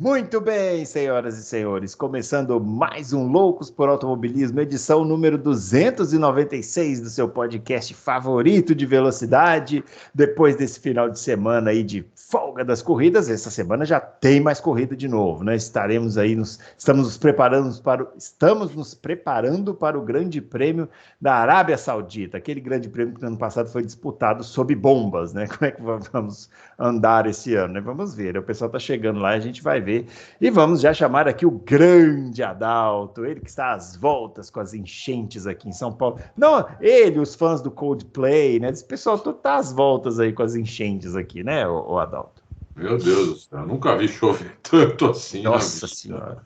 Muito bem, senhoras e senhores, começando mais um Loucos por Automobilismo, edição número 296 do seu podcast favorito de velocidade. Depois desse final de semana aí de folga das corridas, essa semana já tem mais corrida de novo, né? Estamos nos preparando para o Grande Prêmio da Arábia Saudita, aquele Grande Prêmio que no ano passado foi disputado sob bombas, né? Como é que vamos andar esse ano, né? Vamos ver, o pessoal está chegando lá, a gente vai ver. E vamos já chamar aqui o grande Adalto, ele que está às voltas com as enchentes aqui em São Paulo. Não, ele, os fãs do Coldplay, né? Esse pessoal todo está às voltas aí com as enchentes aqui, né, o Adalto? Meu Deus do céu, nunca vi chover tanto assim. Nossa Senhora.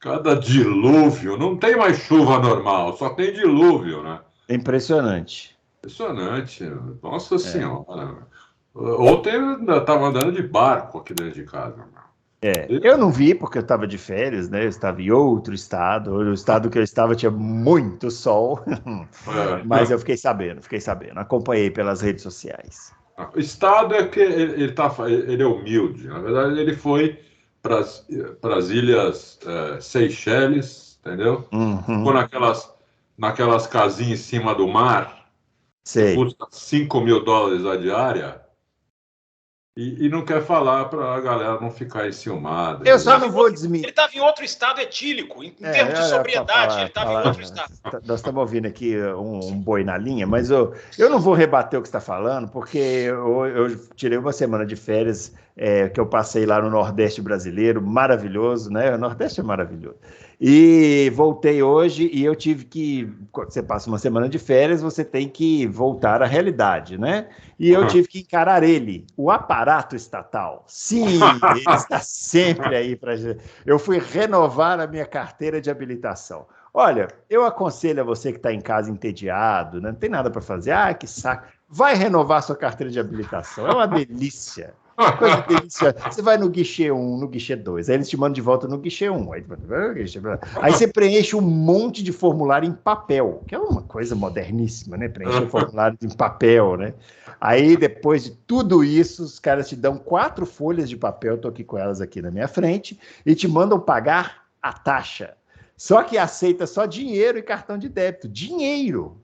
Cada dilúvio, não tem mais chuva normal, só tem dilúvio, né? É impressionante. Impressionante, nossa Senhora. Ontem eu estava andando de barco aqui dentro de casa. Eu não vi porque eu estava de férias, né? Eu estava em outro estado. O estado que eu estava tinha muito sol, mas eu fiquei sabendo. Acompanhei pelas redes sociais. O estado é que ele é humilde. Na verdade, ele foi para as ilhas Seychelles, entendeu? Ficou naquelas casinhas em cima do mar, Sei. que custa $5.000 a diária. E não quer falar para a galera não ficar enciumada. Eu só não vou desmentir. Ele estava em outro estado etílico, em termos de sobriedade, ele estava em outro estado. Nós estamos ouvindo aqui um boi na linha, mas eu não vou rebater o que você está falando, porque eu tirei uma semana de férias que eu passei lá no Nordeste brasileiro, maravilhoso, né? O Nordeste é maravilhoso. E voltei hoje e eu tive que... Quando você passa uma semana de férias, você tem que voltar à realidade, né? E eu tive que encarar o aparato estatal. Sim, ele está sempre aí para... Eu fui renovar a minha carteira de habilitação. Olha, eu aconselho a você que está em casa entediado, né? Não tem nada para fazer, que saco. Vai renovar sua carteira de habilitação, é uma delícia. Coisa deliciosa. Você vai no guichê 1, no guichê 2, aí eles te mandam de volta no guichê 1. Aí você preenche um monte de formulário em papel, que é uma coisa moderníssima, né? Preencher formulário em papel, né? Aí, depois de tudo isso, os caras te dão 4 folhas de papel, estou aqui com elas aqui na minha frente, e te mandam pagar a taxa. Só que aceita só dinheiro e cartão de débito. Dinheiro!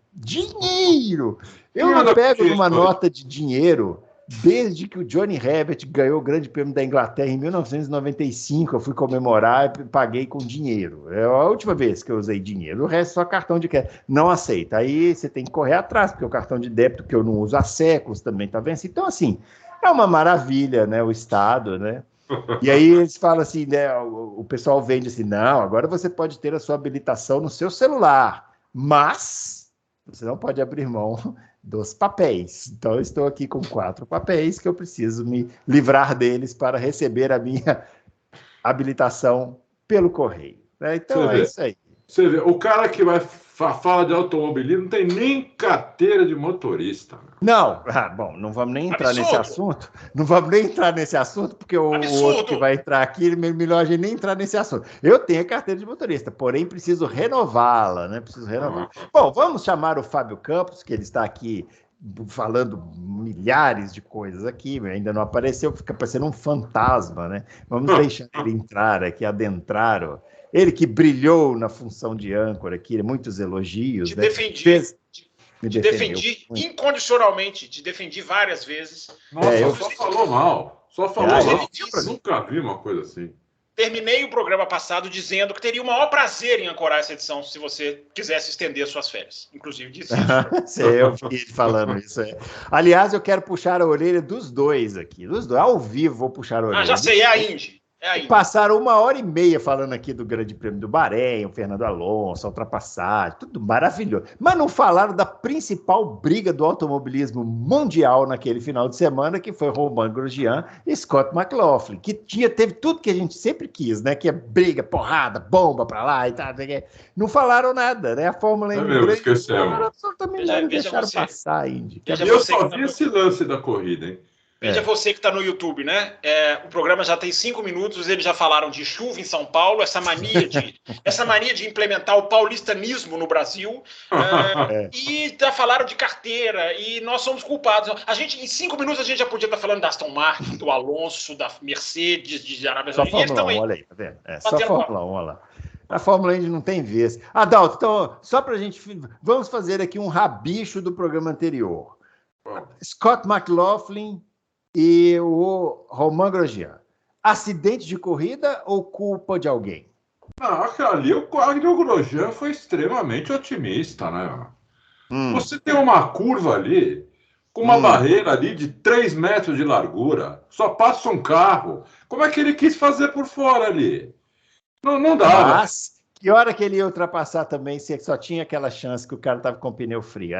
Eu não pego numa nota de dinheiro desde que o Johnny Herbert ganhou o Grande Prêmio da Inglaterra em 1995. Eu fui comemorar e paguei com dinheiro. É a última vez que eu usei dinheiro. O resto só cartão de crédito. Não aceita. Aí você tem que correr atrás, porque o cartão de débito que eu não uso há séculos também está vencido. Então, assim, é uma maravilha, né? O Estado, né? E aí eles falam assim, né? O pessoal vende assim, não, agora você pode ter a sua habilitação no seu celular, mas você não pode abrir mão dos papéis. Então, eu estou aqui com 4 papéis que eu preciso me livrar deles para receber a minha habilitação pelo correio. Né? Então, isso aí. Você vê, o cara que fala de automobilismo não tem nem carteira de motorista. Não, bom, não vamos nem entrar nesse assunto. Não vamos nem entrar nesse assunto, porque o outro que vai entrar aqui, melhor a gente nem entrar nesse assunto. Eu tenho a carteira de motorista, porém preciso renová-la, né? Bom, vamos chamar o Fábio Campos, que ele está aqui falando milhares de coisas aqui, ainda não apareceu, fica parecendo um fantasma, né? Vamos deixar ele entrar aqui, adentrar, ele que brilhou na função de âncora aqui, muitos elogios. Te defendi incondicionalmente, te defendi várias vezes. Nossa, só falou mal. Eu nunca vi uma coisa assim. Terminei o programa passado dizendo que teria o maior prazer em ancorar essa edição se você quisesse estender suas férias. Inclusive, disse isso. Eu vi ele falando isso. Aliás, eu quero puxar a orelha dos dois aqui. Dos dois, ao vivo, vou puxar a orelha. Já sei, é a Indy. Passaram 1h30 falando aqui do Grande Prêmio do Bahrein, o Fernando Alonso, a ultrapassagem, tudo maravilhoso. Mas não falaram da principal briga do automobilismo mundial naquele final de semana, que foi Romain Grosjean e Scott McLaughlin, que teve tudo que a gente sempre quis, né? Que é briga, porrada, bomba pra lá e tal. Não falaram nada, né? A Fórmula 1 esquecemos. Absolutamente nada, deixaram passar a Indy. Eu só vi esse lance da corrida, hein? Veja você que está no YouTube, né? O programa já tem 5 minutos, eles já falaram de chuva em São Paulo, essa mania de implementar o paulistanismo no Brasil, e já falaram de carteira, e nós somos culpados. A gente, em 5 minutos, a gente já podia estar falando da Aston Martin, do Alonso, da Mercedes, de Arábia Saudita. Só Fórmula 1, olha aí, tá vendo? Só Fórmula 1, olha lá. A Fórmula 1 não tem vez. Adalto, então, só para a gente... Vamos fazer aqui um rabicho do programa anterior. Scott McLaughlin e o Romain Grosjean. Acidente de corrida ou culpa de alguém? Ali o Grosjean foi extremamente otimista, né? Você tem uma curva ali, com uma barreira ali de 3 metros de largura, só passa um carro. Como é que ele quis fazer por fora ali? Não dá. Mas, que hora que ele ia ultrapassar também, se só tinha aquela chance que o cara estava com o pneu frio?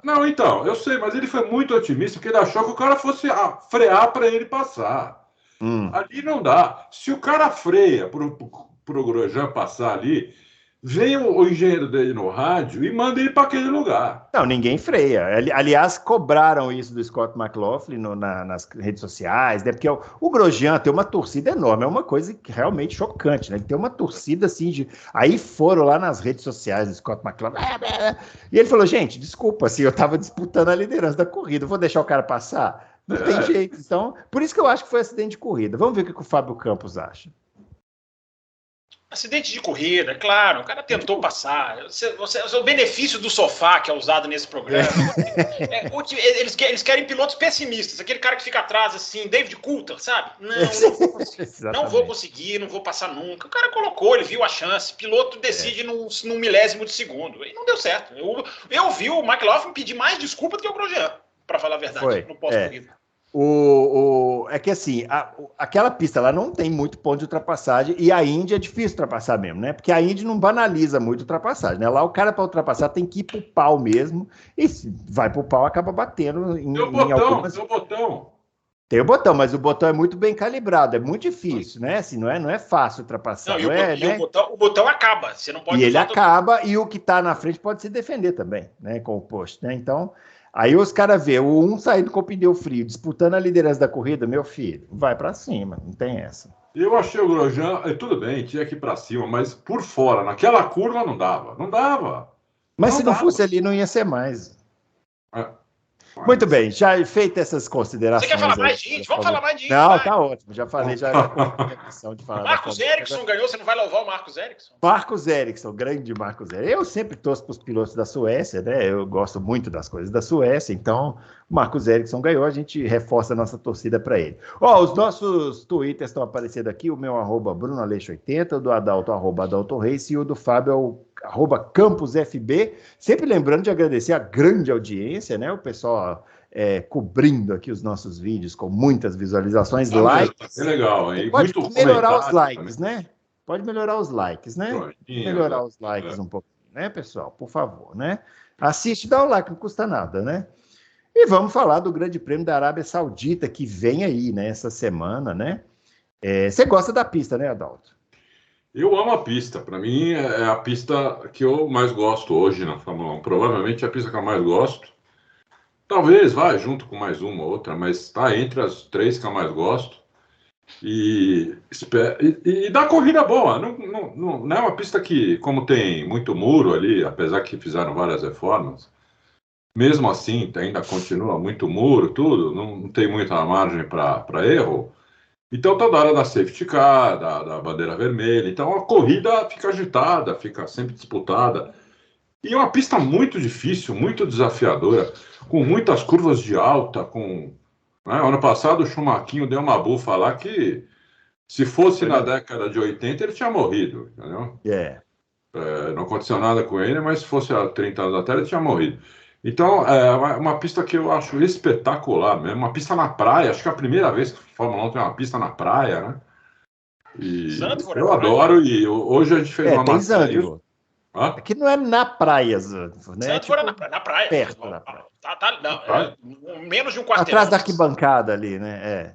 Não, então, eu sei, mas ele foi muito otimista, porque ele achou que o cara fosse frear para ele passar. Ali não dá. Se o cara freia para o Grosjean passar ali, vem o engenheiro dele no rádio e manda ele para aquele lugar. Não, ninguém freia. Aliás, cobraram isso do Scott McLaughlin nas redes sociais, né? Porque o Grosjean tem uma torcida enorme, é uma coisa realmente chocante, né? Ele tem uma torcida assim de... Aí foram lá nas redes sociais do Scott McLaughlin, e ele falou, gente, desculpa, assim, eu estava disputando a liderança da corrida, vou deixar o cara passar? Não tem jeito. Então, por isso que eu acho que foi acidente de corrida. Vamos ver o que o Fábio Campos acha. Acidente de corrida, claro, o cara tentou passar. O benefício do sofá que é usado nesse programa. Eles querem pilotos pessimistas, aquele cara que fica atrás, assim, David Coulthard, sabe? Não vou conseguir, não vou passar nunca. O cara colocou, ele viu a chance, piloto decide num milésimo de segundo. E não deu certo. Eu vi o McLaughlin pedir mais desculpa do que o Grosjean, para falar a verdade, no pós-corrida. É que assim, aquela pista lá não tem muito ponto de ultrapassagem e a Indy é difícil ultrapassar mesmo, né? Porque a Indy não banaliza muito ultrapassagem, né? Lá o cara para ultrapassar tem que ir pro pau mesmo e se vai pro pau acaba batendo em algumas... Tem o botão. Tem o botão, mas o botão é muito bem calibrado, é muito difícil, né? Assim, não é fácil ultrapassar. O botão acaba, você não pode... E ele acaba e o que está na frente pode se defender também, né? Com o posto, né? Então... Aí os caras vê o saindo com o pneu frio, disputando a liderança da corrida, meu filho, vai para cima, não tem essa. Eu achei o Grosjean, tudo bem, tinha que ir para cima, mas por fora, naquela curva não dava. Mas se não fosse ali, não ia ser mais. Muito bem, já feito essas considerações. Você quer falar mais de Indy? Vamos falar mais de Indy. Não, tá ótimo, já falei, já a questão de falar. Marcos Ericsson ganhou, você não vai louvar o Marcos Ericsson? Marcos Ericsson, grande Marcos Ericsson. Eu sempre torço para os pilotos da Suécia, né? Eu gosto muito das coisas da Suécia, então o Marcos Ericsson ganhou, a gente reforça a nossa torcida para ele. Os nossos twitters estão aparecendo aqui, o meu @BrunoAleixo80, o do Adalto @AdaltoRace e o do Fábio é o @CampusFB. Sempre lembrando de agradecer a grande audiência, né? O pessoal cobrindo aqui os nossos vídeos com muitas visualizações, likes. É legal, hein? Pode muito melhorar os likes, né? Pode melhorar os likes, né? Melhorar os likes um pouquinho, né, pessoal? Por favor, né? Assiste, dá o like, não custa nada, né? E vamos falar do Grande Prêmio da Arábia Saudita, que vem aí, né, essa semana, né? Você gosta da pista, né, Adalto? Eu amo a pista. Para mim, é a pista que eu mais gosto hoje na Fórmula 1. Provavelmente é a pista que eu mais gosto. Talvez vá junto com mais uma ou outra, mas está entre as 3 que eu mais gosto. E dá corrida boa. Não é uma pista que, como tem muito muro ali, apesar que fizeram várias reformas, mesmo assim ainda continua muito muro, tudo, não tem muita margem para erro. Então toda hora da safety car, da bandeira vermelha. Então a corrida fica agitada, fica sempre disputada. E é uma pista muito difícil, muito desafiadora, com muitas curvas de alta. Ano passado o Schumacher deu uma bufa lá que, se fosse na década de 80, ele tinha morrido, entendeu? Não aconteceu nada com ele, mas se fosse há 30 anos atrás, ele tinha morrido. Então, é uma pista que eu acho espetacular mesmo, uma pista na praia. Acho que é a primeira vez que a Fórmula 1 tem uma pista na praia, né? E eu adoro, e hoje a gente fez uma matéria... Aqui não é na praia, né? Tipo, na praia. Perto da praia. Menos de um quarteirão. Atrás da arquibancada ali, né?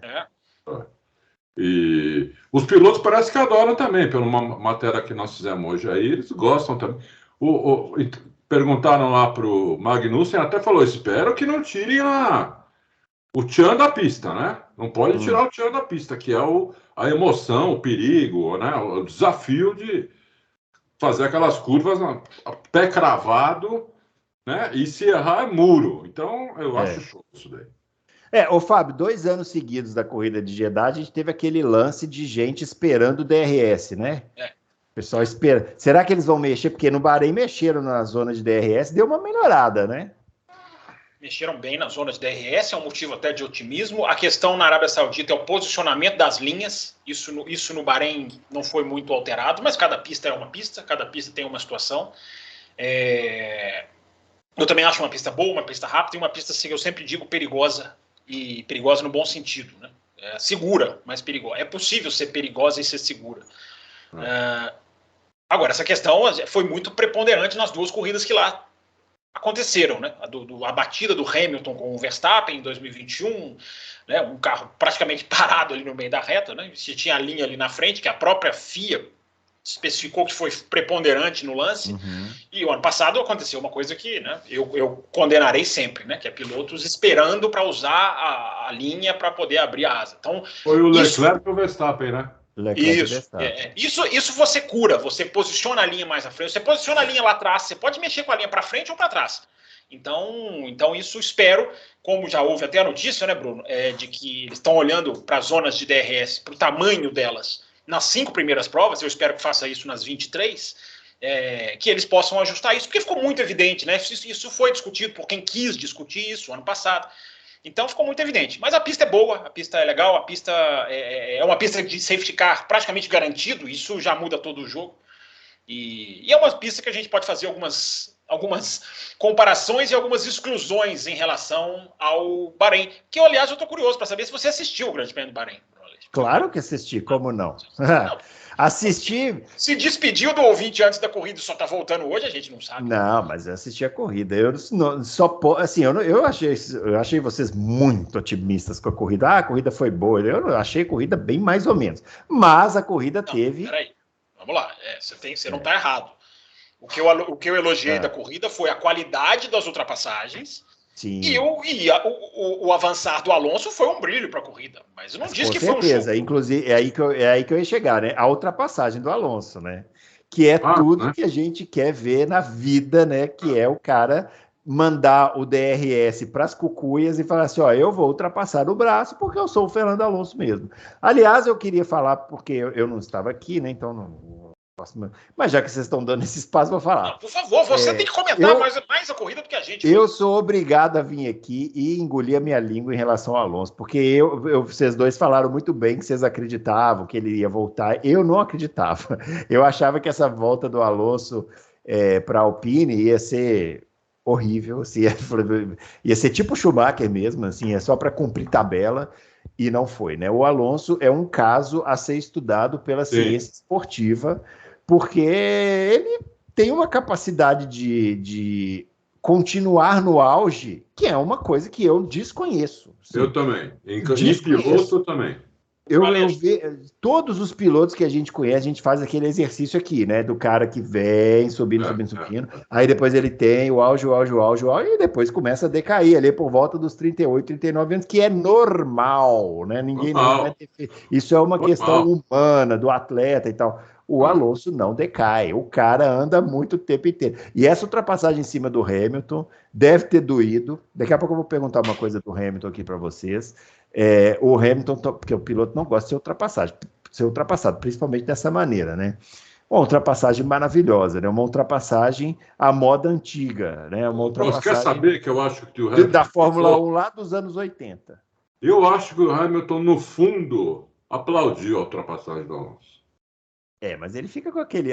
E os pilotos parece que adoram também, pela matéria que nós fizemos hoje aí, eles gostam também. Perguntaram lá para o Magnussen, até falou, espero que não tirem o tchan da pista, né? Não pode tirar o tchan da pista, que é a emoção, o perigo, né? O desafio de fazer aquelas curvas a pé cravado, né? E se errar é muro. Então, eu acho show isso daí. Ô Fábio, 2 anos seguidos da corrida de Jeddah, a gente teve aquele lance de gente esperando o DRS, né? O pessoal espera. Será que eles vão mexer? Porque no Bahrein mexeram na zona de DRS, deu uma melhorada, né? Mexeram bem na zona de DRS, é um motivo até de otimismo. A questão na Arábia Saudita é o posicionamento das linhas. Isso no Bahrein não foi muito alterado, mas cada pista é uma pista, cada pista tem uma situação. Eu também acho uma pista boa, uma pista rápida e uma pista, assim, eu sempre digo, perigosa, e perigosa no bom sentido, né? Segura, mas perigosa. É possível ser perigosa e ser segura. Agora, essa questão foi muito preponderante nas 2 corridas que lá aconteceram, né? A batida do Hamilton com o Verstappen em 2021, né? Um carro praticamente parado ali no meio da reta, né? Se tinha a linha ali na frente, que a própria FIA especificou que foi preponderante no lance. E o ano passado aconteceu uma coisa que, né, eu condenarei sempre, né? Que é pilotos esperando para usar a linha para poder abrir a asa. Então, foi o Leclerc e o Verstappen, né? Isso você cura, você posiciona a linha mais à frente, você posiciona a linha lá atrás, você pode mexer com a linha para frente ou para trás. Então isso espero, como já houve até a notícia, né, Bruno, de que eles estão olhando para as zonas de DRS, para o tamanho delas nas 5 primeiras provas, eu espero que faça isso nas 23, que eles possam ajustar isso, porque ficou muito evidente, né? Isso foi discutido por quem quis discutir isso ano passado. Então ficou muito evidente. Mas a pista é boa, a pista é legal, a pista é uma pista de safety car praticamente garantido, isso já muda todo o jogo. E é uma pista que a gente pode fazer algumas comparações e algumas exclusões em relação ao Bahrein. Que, aliás, eu estou curioso para saber se você assistiu o Grande Prêmio do Bahrein. Claro que assisti, como não? Assisti. Se despediu do ouvinte antes da corrida e só está voltando hoje, a gente não sabe. Não, mas eu assisti a corrida. Eu achei vocês muito otimistas com a corrida. A corrida foi boa. Eu achei a corrida bem mais ou menos. Mas a corrida teve. Peraí, vamos lá. Você não está errado. O que eu elogiei da corrida foi a qualidade das ultrapassagens. Sim. E o avançar do Alonso foi um brilho para a corrida, mas eu não disse que foi um jogo. Inclusive, é aí que eu ia chegar, né? A ultrapassagem do Alonso, né? Que é tudo que a gente quer ver na vida, né? Que é o cara mandar o DRS para as cucuias e falar assim, eu vou ultrapassar o braço porque eu sou o Fernando Alonso mesmo. Aliás, eu queria falar, porque eu não estava aqui, né? Então não... Mas já que vocês estão dando esse espaço, vou falar. Não, por favor, você tem que comentar mais a corrida do que a gente. Eu sou obrigado a vir aqui e engolir a minha língua em relação ao Alonso, porque vocês dois falaram muito bem que vocês acreditavam que ele ia voltar. Eu não acreditava. Eu achava que essa volta do Alonso para a Alpine ia ser horrível, assim, ia ser tipo Schumacher mesmo, assim, é só para cumprir tabela. E não foi, né? O Alonso é um caso a ser estudado pela ciência esportiva, porque ele tem uma capacidade de continuar no auge, que é uma coisa que eu desconheço. Sim. Eu também. Em piloto também. Eu vejo todos os pilotos que a gente conhece, a gente faz aquele exercício aqui, né? Do cara que vem subindo. Aí depois ele tem o auge, e depois começa a decair ali por volta dos 38, 39 anos, que é normal, né? Isso é uma questão humana do atleta e tal. O Alonso não decai, o cara anda muito o tempo inteiro. E essa ultrapassagem em cima do Hamilton deve ter doído. Daqui a pouco eu vou perguntar uma coisa do Hamilton aqui para vocês. O Hamilton, porque o piloto não gosta de ser ultrapassado, principalmente dessa maneira, né? Uma ultrapassagem maravilhosa, né? Uma ultrapassagem à moda antiga, né? Uma ultrapassagem... Você quer saber que eu acho que o Hamilton... Da Fórmula 1 lá dos anos 80. Eu acho que o Hamilton, no fundo, aplaudiu a ultrapassagem do Alonso. Mas ele fica com aquele,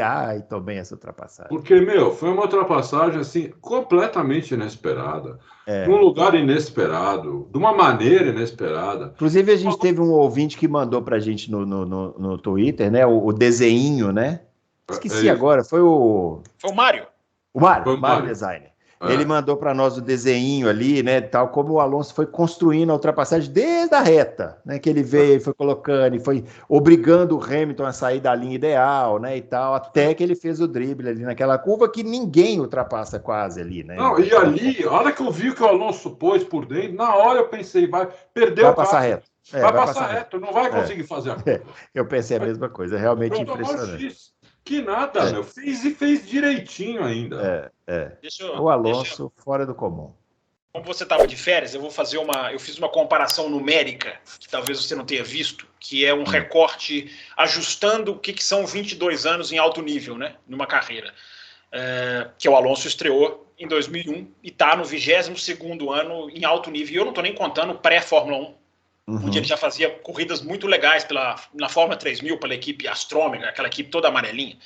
tô bem essa ultrapassagem. Porque, foi uma ultrapassagem, assim, completamente inesperada. Num lugar inesperado, de uma maneira inesperada. Inclusive, a gente teve um ouvinte que mandou pra gente no Twitter, né, o desenho, né? Esqueci agora, foi o... Foi o Mário. O Mário Designer. Ele mandou para nós o desenho ali, né, tal como o Alonso foi construindo a ultrapassagem desde a reta, né, que ele veio, foi colocando e foi obrigando o Hamilton a sair da linha ideal, né, e tal, até que ele fez o drible ali naquela curva que ninguém ultrapassa quase ali, né. Não, e ali, a hora que eu vi que o Alonso pôs por dentro, na hora eu pensei, vai perder vai o passar carro. reto. Vai passar reto, não vai conseguir fazer a curva. Eu pensei a mesma coisa, é realmente Pronto, impressionante. Que nada, meu. Fez direitinho ainda. O Alonso fora do comum. Como você estava de férias, eu fiz uma comparação numérica, que talvez você não tenha visto, que é um recorte ajustando o que são 22 anos em alto nível, né, numa carreira. Que o Alonso estreou em 2001 e está no 22º ano em alto nível. E eu não estou nem contando pré-Fórmula 1, onde ele já fazia corridas muito legais na Fórmula 3000, pela equipe Astrômica, aquela equipe toda amarelinha.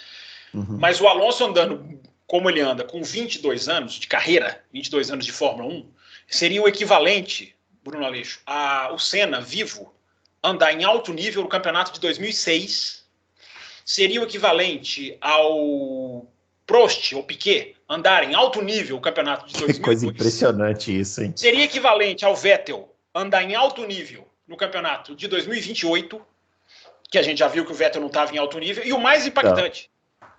Mas o Alonso andando como ele anda, com 22 anos de carreira, 22 anos de Fórmula 1, seria o equivalente, Bruno Aleixo, a o Senna, vivo, andar em alto nível no campeonato de 2006, seria o equivalente ao Prost ou Piquet andar em alto nível no campeonato de 2002. Que coisa impressionante isso, hein? Seria equivalente ao Vettel andar em alto nível no campeonato de 2028, que a gente já viu que o Vettel não estava em alto nível, e o mais impactante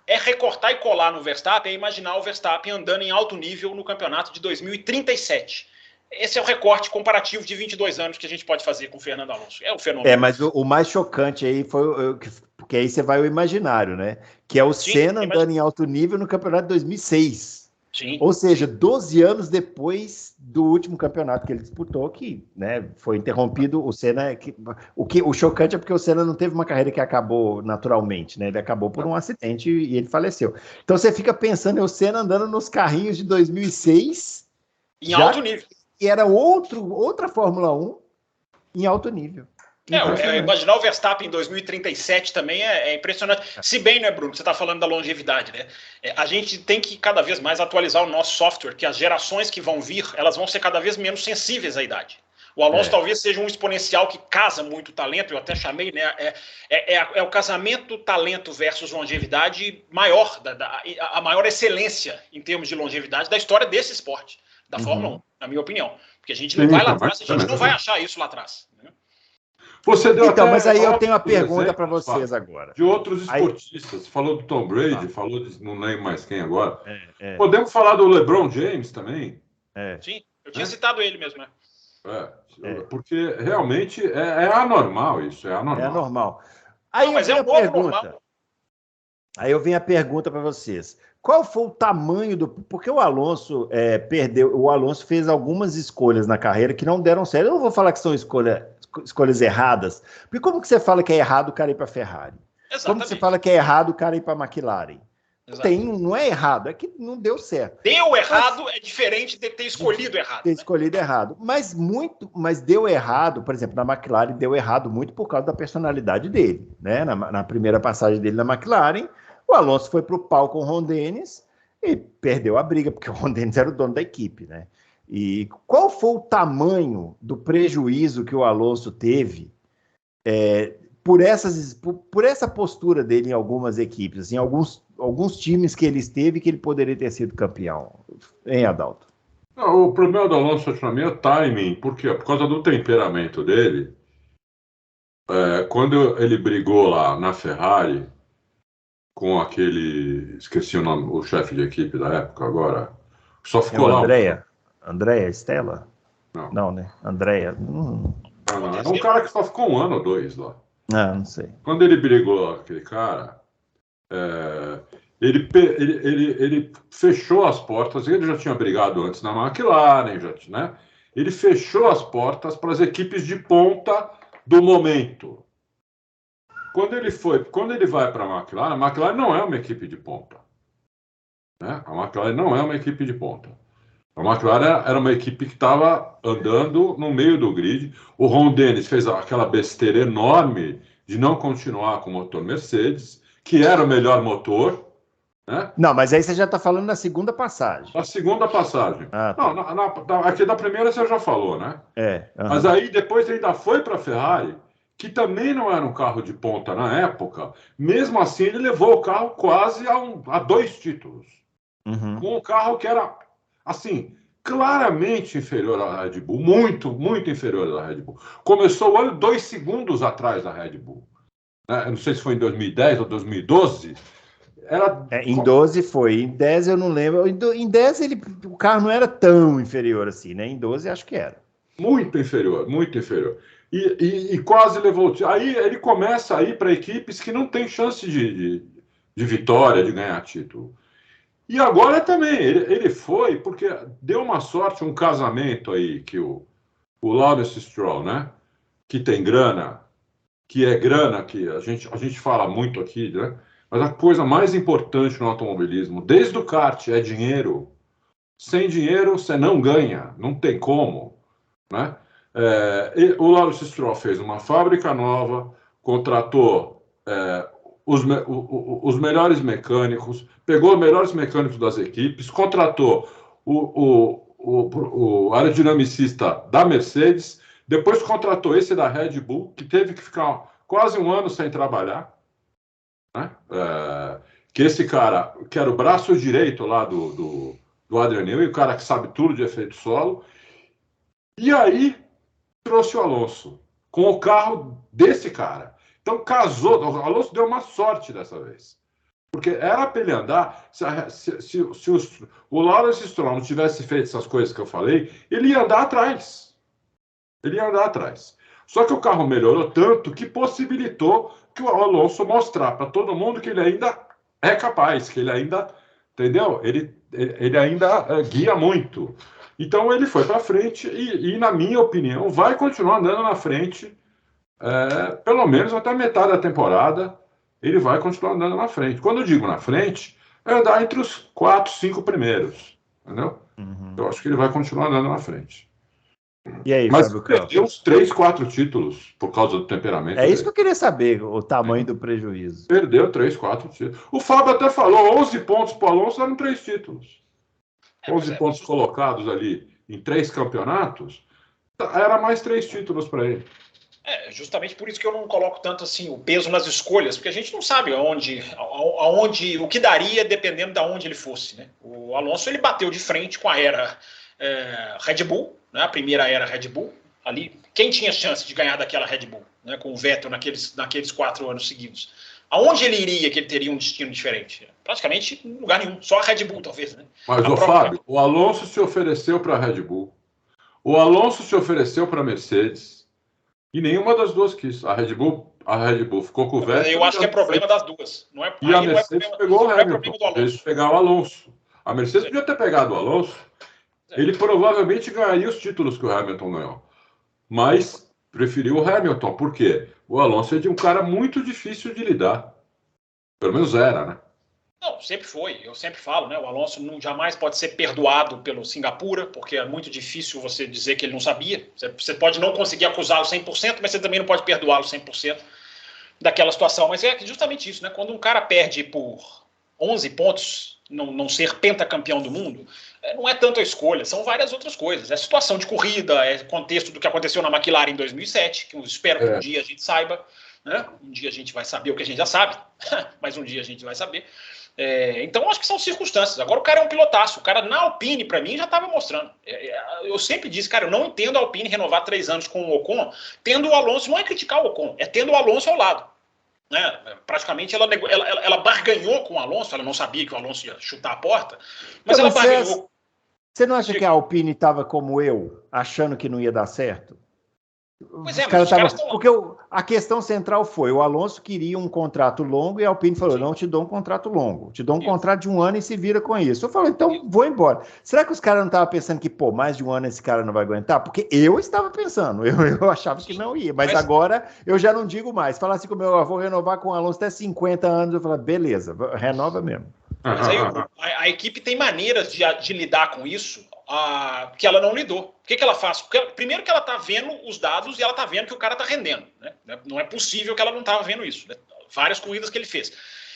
é recortar e colar no Verstappen, é imaginar o Verstappen andando em alto nível no campeonato de 2037. Esse é o recorte comparativo de 22 anos que a gente pode fazer com o Fernando Alonso. É um fenômeno. Mas o mais chocante aí foi, porque aí você vai ao imaginário, né? Que é o Senna andando em alto nível no campeonato de 2006. Sim. Ou seja, 12 anos depois do último campeonato que ele disputou, que, né, foi interrompido. O Senna, o chocante é porque o Senna não teve uma carreira que acabou naturalmente, né? Ele acabou por um acidente e ele faleceu. Então você fica pensando, o Senna andando nos carrinhos de 2006 em alto nível. Que era outra Fórmula 1 em alto nível. Imaginar o Verstappen em 2037 também é impressionante. Se bem, né, Bruno, você está falando da longevidade, né? A gente tem que cada vez mais atualizar o nosso software, que as gerações que vão vir, elas vão ser cada vez menos sensíveis à idade. O Alonso talvez seja um exponencial que casa muito talento, eu até chamei, né? É o casamento talento versus longevidade maior, a maior excelência em termos de longevidade da história desse esporte, da Fórmula 1, na minha opinião. Porque a gente não vai lá atrás, a gente não vai achar isso lá atrás. Né? Você deu mas aí eu tenho uma pergunta para vocês agora. De outros esportistas. Falou do Tom Brady, falou de não lembro mais quem agora. Podemos falar do LeBron James também? Sim, eu tinha citado ele mesmo, né? Porque realmente é anormal isso, é anormal. É anormal. Mas é um novo normal. Aí eu venho a pergunta para vocês. Qual foi o tamanho do... Porque o Alonso perdeu... O Alonso fez algumas escolhas na carreira que não deram certo. Eu não vou falar que são escolhas erradas. Porque como que você fala que é errado o cara ir para a Ferrari? Exatamente. Como que você fala que é errado o cara ir para a McLaren? Não é errado, é que não deu certo. Deu errado é diferente de ter escolhido errado. Ter escolhido errado. Mas deu errado, por exemplo, na McLaren deu errado muito por causa da personalidade dele. Né? Na primeira passagem dele na McLaren, o Alonso foi para o pau com o Ron Dennis e perdeu a briga, porque o Ron Dennis era o dono da equipe. Né? E qual foi o tamanho do prejuízo que o Alonso teve por essa postura dele em algumas equipes, assim, alguns times que ele esteve que ele poderia ter sido campeão, hein, Adalto? Não, o problema do Alonso, para mim, é o timing. Por quê? Por causa do temperamento dele. Quando ele brigou lá na Ferrari com aquele... Esqueci o nome, o chefe de equipe da época agora. Só ficou lá... Andréia Stella? Não, né? Andréia... É um cara que só ficou 1 ano ou 2 lá. Não sei. Quando ele brigou aquele cara... Ele fechou as portas, ele já tinha brigado antes na McLaren, né? Ele fechou as portas para as equipes de ponta do momento. Quando ele vai para a McLaren não é uma equipe de ponta. Né? A McLaren não é uma equipe de ponta. A McLaren era uma equipe que estava andando no meio do grid. O Ron Dennis fez aquela besteira enorme de não continuar com o motor Mercedes, que era o melhor motor. Né? Não, mas aí você já está falando da segunda passagem. A segunda passagem. Tá. Não, aqui da primeira você já falou, né? Mas aí depois ele ainda foi para a Ferrari, que também não era um carro de ponta na época. Mesmo assim, ele levou o carro quase a 2 títulos. Com um carro que era assim, claramente inferior à Red Bull, muito, muito inferior à Red Bull. Começou o ano 2 segundos atrás da Red Bull. Né? Eu não sei se foi em 2010 ou 2012. Em 12 foi, em 10 eu não lembro. Em 10 o carro não era tão inferior assim, né? Em 12 acho que era. Muito inferior, muito inferior. E quase levou. Aí ele começa a ir para equipes que não têm chance de vitória, de ganhar título. E agora também, ele foi porque deu uma sorte, um casamento aí, que o Lawrence Stroll, né? Que tem grana, que é grana, que a gente fala muito aqui, né? Mas a coisa mais importante no automobilismo, desde o kart, é dinheiro. Sem dinheiro você não ganha, não tem como, né? O Lawrence Stroll fez uma fábrica nova, contratou os melhores mecânicos, pegou os melhores mecânicos das equipes, contratou o aerodinamicista da Mercedes, depois contratou esse da Red Bull, que teve que ficar quase um ano sem trabalhar, né? Que esse cara, que era o braço direito lá do Adrian Newey, o cara que sabe tudo de efeito solo, e aí trouxe o Alonso com o carro desse cara. Então casou, o Alonso deu uma sorte dessa vez. Porque era para ele andar, se o Lawrence Stroll não tivesse feito essas coisas que eu falei, ele ia andar atrás. Ele ia andar atrás. Só que o carro melhorou tanto que possibilitou que o Alonso mostrar para todo mundo que ele ainda é capaz, que ele ainda, entendeu? Ele ainda guia muito. Então ele foi para frente e, na minha opinião, vai continuar andando na frente, pelo menos até a metade da temporada, ele vai continuar andando na frente. Quando eu digo na frente, é andar entre os 4, 5 primeiros, entendeu? Uhum. Eu acho que ele vai continuar andando na frente. E aí, mas Fábio perdeu uns 3, 4 títulos por causa do temperamento É isso dele. que eu queria saber, o tamanho do prejuízo. Perdeu 3, 4 títulos. O Fábio até falou, 11 pontos para o Alonso eram 3 títulos. 11 pontos colocados ali em 3 campeonatos, era mais 3 títulos para ele. Justamente por isso que eu não coloco tanto assim o peso nas escolhas, porque a gente não sabe aonde o que daria dependendo de onde ele fosse, né? O Alonso ele bateu de frente com a era Red Bull, né? A primeira era Red Bull ali. Quem tinha chance de ganhar daquela Red Bull, né? Com o Vettel naqueles 4 anos seguidos? Aonde ele iria que ele teria um destino diferente? Praticamente em lugar nenhum, só a Red Bull talvez, né? Mas o Fábio, o Alonso se ofereceu para a Red Bull, o Alonso se ofereceu para a Mercedes. E nenhuma das duas quis. A Red Bull ficou com o Vettel. Eu acho que é problema das duas. Não é, e a Mercedes pegou o Hamilton. Do Alonso. Pegar o Alonso. A Mercedes podia ter pegado o Alonso. Ele provavelmente ganharia os títulos que o Hamilton ganhou. Mas preferiu o Hamilton. Por quê? O Alonso é de um cara muito difícil de lidar. Pelo menos era, né? Não, sempre foi. Eu sempre falo, né? O Alonso jamais pode ser perdoado pelo Singapura, porque é muito difícil você dizer que ele não sabia. Você pode não conseguir acusá-lo 100%, mas você também não pode perdoá-lo 100% daquela situação. Mas é justamente isso, né? Quando um cara perde por 11 pontos, não ser pentacampeão do mundo, não é tanto a escolha, são várias outras coisas. É situação de corrida, é contexto do que aconteceu na McLaren em 2007, que eu espero que um dia a gente saiba, né? Um dia a gente vai saber o que a gente já sabe, mas um dia a gente vai saber. Então, acho que são circunstâncias. Agora, o cara é um pilotaço. O cara, na Alpine, para mim, já estava mostrando. Eu sempre disse, cara, eu não entendo a Alpine renovar 3 anos com o Ocon, tendo o Alonso, não é criticar o Ocon, é tendo o Alonso ao lado. Né? Praticamente, ela barganhou com o Alonso, ela não sabia que o Alonso ia chutar a porta, mas ela barganhou. Você não acha que a Alpine estava como eu, achando que não ia dar certo? Pois é, mas os caras estão... Porque a questão central foi, o Alonso queria um contrato longo e a Alpine falou, não te dou um contrato longo, te dou um contrato de 1 ano e se vira com isso. Eu falei, então vou embora. Será que os caras não estavam pensando que, mais de 1 ano esse cara não vai aguentar? Porque eu estava pensando, eu achava que não ia, mas agora eu já não digo mais. Falar assim como eu vou renovar com o Alonso até 50 anos, eu falo, beleza, renova mesmo. Mas aí a equipe tem maneiras de lidar com isso que ela não lidou. O que ela faz? Primeiro que ela está vendo os dados e ela está vendo que o cara está rendendo. Né? Não é possível que ela não estava vendo isso. Né? Várias corridas que ele fez.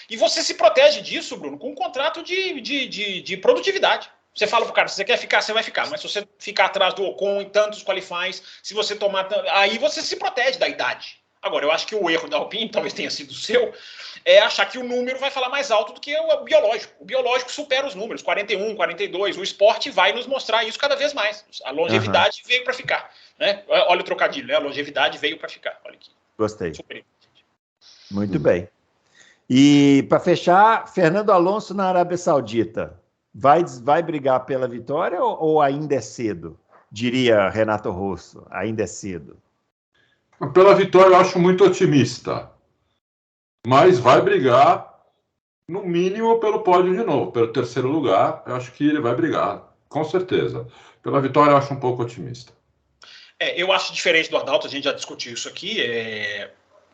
E você se protege disso, Bruno, com um contrato de produtividade. Você fala pro cara, se você quer ficar, você vai ficar. Mas se você ficar atrás do Ocon em tantos qualifies, se você tomar... Aí você se protege da idade. Agora, eu acho que o erro da Alpine, talvez tenha sido o seu, é achar que o número vai falar mais alto do que o biológico. O biológico supera os números, 41, 42. O esporte vai nos mostrar isso cada vez mais. A longevidade veio para ficar. Né? Olha o trocadilho, né? A longevidade veio para ficar. Olha aqui. Gostei. Muito bem. E, para fechar, Fernando Alonso na Arábia Saudita. Vai brigar pela vitória ou ainda é cedo? Diria Renato Russo, ainda é cedo. Pela vitória eu acho muito otimista. Mas vai brigar, no mínimo, pelo pódio de novo. Pelo terceiro lugar, eu acho que ele vai brigar, com certeza. Pela vitória eu acho um pouco otimista. Eu acho diferente do Adalto, a gente já discutiu isso aqui.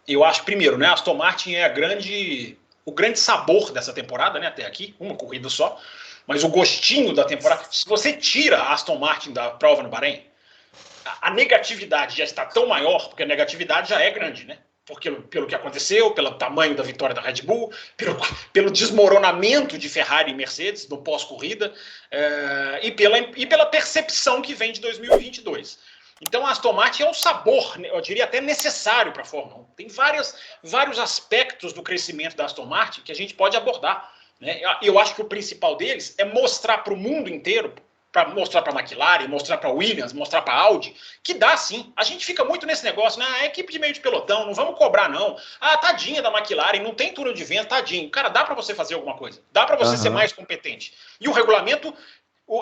Eu acho, primeiro, né, a Aston Martin é o grande sabor dessa temporada, né, até aqui, uma corrida só. Mas o gostinho da temporada, se você tira a Aston Martin da prova no Bahrein, a negatividade já está tão maior, porque a negatividade já é grande, né? Porque, pelo que aconteceu, pelo tamanho da vitória da Red Bull, pelo desmoronamento de Ferrari e Mercedes no pós-corrida, e pela percepção que vem de 2022. Então, a Aston Martin é um sabor, eu diria até necessário para a Fórmula 1. Tem vários aspectos do crescimento da Aston Martin que a gente pode abordar. Né? Eu acho que o principal deles é mostrar para o mundo inteiro, para mostrar para a McLaren, mostrar para a Williams, mostrar para a Audi, que dá sim. A gente fica muito nesse negócio, né? A equipe de meio de pelotão, não vamos cobrar não. Tadinha da McLaren, não tem túnel de vento, tadinho. Cara, dá para você fazer alguma coisa. Dá para você ser mais competente. E o regulamento,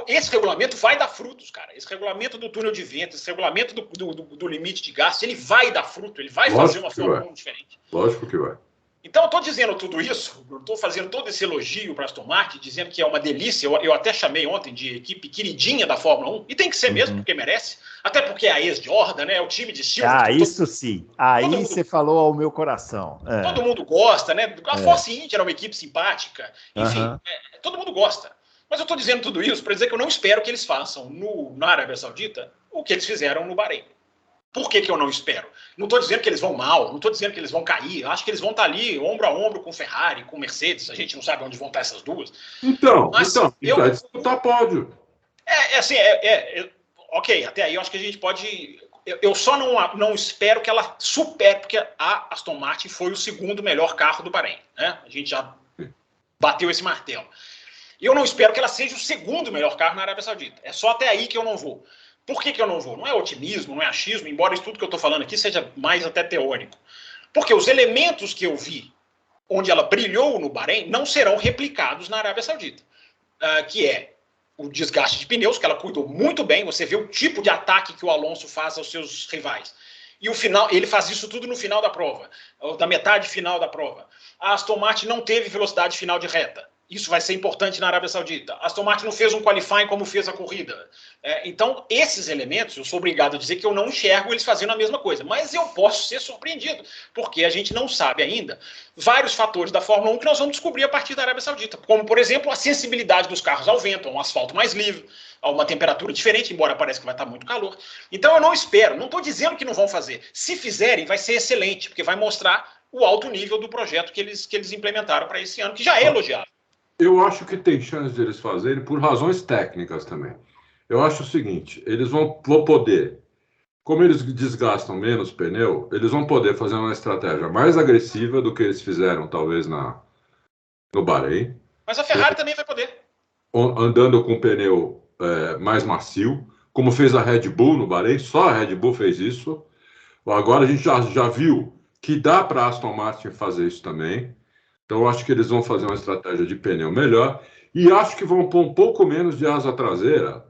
esse regulamento vai dar frutos, cara. Esse regulamento do túnel de vento, esse regulamento do limite de gasto, ele vai dar fruto, ele vai fazer uma Fórmula 1 diferente. Lógico que vai. Então, eu estou dizendo tudo isso, estou fazendo todo esse elogio para a Aston Martin, dizendo que é uma delícia. Eu até chamei ontem de equipe queridinha da Fórmula 1, e tem que ser mesmo, porque merece. Até porque é a ex-Jordan, né? É o time de Silverstone. Isso sim. Aí você falou ao meu coração. Todo mundo gosta, né? A Force India era uma equipe simpática. Enfim, todo mundo gosta. Mas eu estou dizendo tudo isso para dizer que eu não espero que eles façam na Arábia Saudita o que eles fizeram no Bahrein. Por que eu não espero? Não estou dizendo que eles vão mal, não estou dizendo que eles vão cair. Eu acho que eles vão estar ali, ombro a ombro com Ferrari, com Mercedes. A gente não sabe onde vão estar essas duas. Mas vai disputar pódio. Ok, até aí eu acho que a gente pode... Eu só não espero que ela supere, porque a Aston Martin foi o segundo melhor carro do Bahrein. Né? A gente já bateu esse martelo. Eu não espero que ela seja o segundo melhor carro na Arábia Saudita. É só até aí que eu não vou. Por que eu não vou? Não é otimismo, não é achismo, embora isso tudo que eu estou falando aqui seja mais até teórico. Porque os elementos que eu vi, onde ela brilhou no Bahrein, não serão replicados na Arábia Saudita. Que é o desgaste de pneus, que ela cuidou muito bem. Você vê o tipo de ataque que o Alonso faz aos seus rivais. E o final, ele faz isso tudo no final da prova, da metade final da prova. A Aston Martin não teve velocidade final de reta. Isso vai ser importante na Arábia Saudita. A Aston Martin não fez um qualifying como fez a corrida. Então, esses elementos, eu sou obrigado a dizer que eu não enxergo eles fazendo a mesma coisa. Mas eu posso ser surpreendido, porque a gente não sabe ainda vários fatores da Fórmula 1 que nós vamos descobrir a partir da Arábia Saudita. Como, por exemplo, a sensibilidade dos carros ao vento, a um asfalto mais livre, a uma temperatura diferente, embora pareça que vai estar muito calor. Então, eu não espero, não estou dizendo que não vão fazer. Se fizerem, vai ser excelente, porque vai mostrar o alto nível do projeto que eles implementaram para esse ano, que já é elogiado. Eu acho que tem chance de eles fazerem por razões técnicas também. Eu acho o seguinte, eles vão poder, como eles desgastam menos pneu, eles vão poder fazer uma estratégia mais agressiva do que eles fizeram, talvez, no Bahrein. Mas a Ferrari também vai poder. Andando com pneu mais macio, como fez a Red Bull no Bahrein, só a Red Bull fez isso. Agora a gente já viu que dá para a Aston Martin fazer isso também. Então, eu acho que eles vão fazer uma estratégia de pneu melhor e acho que vão pôr um pouco menos de asa traseira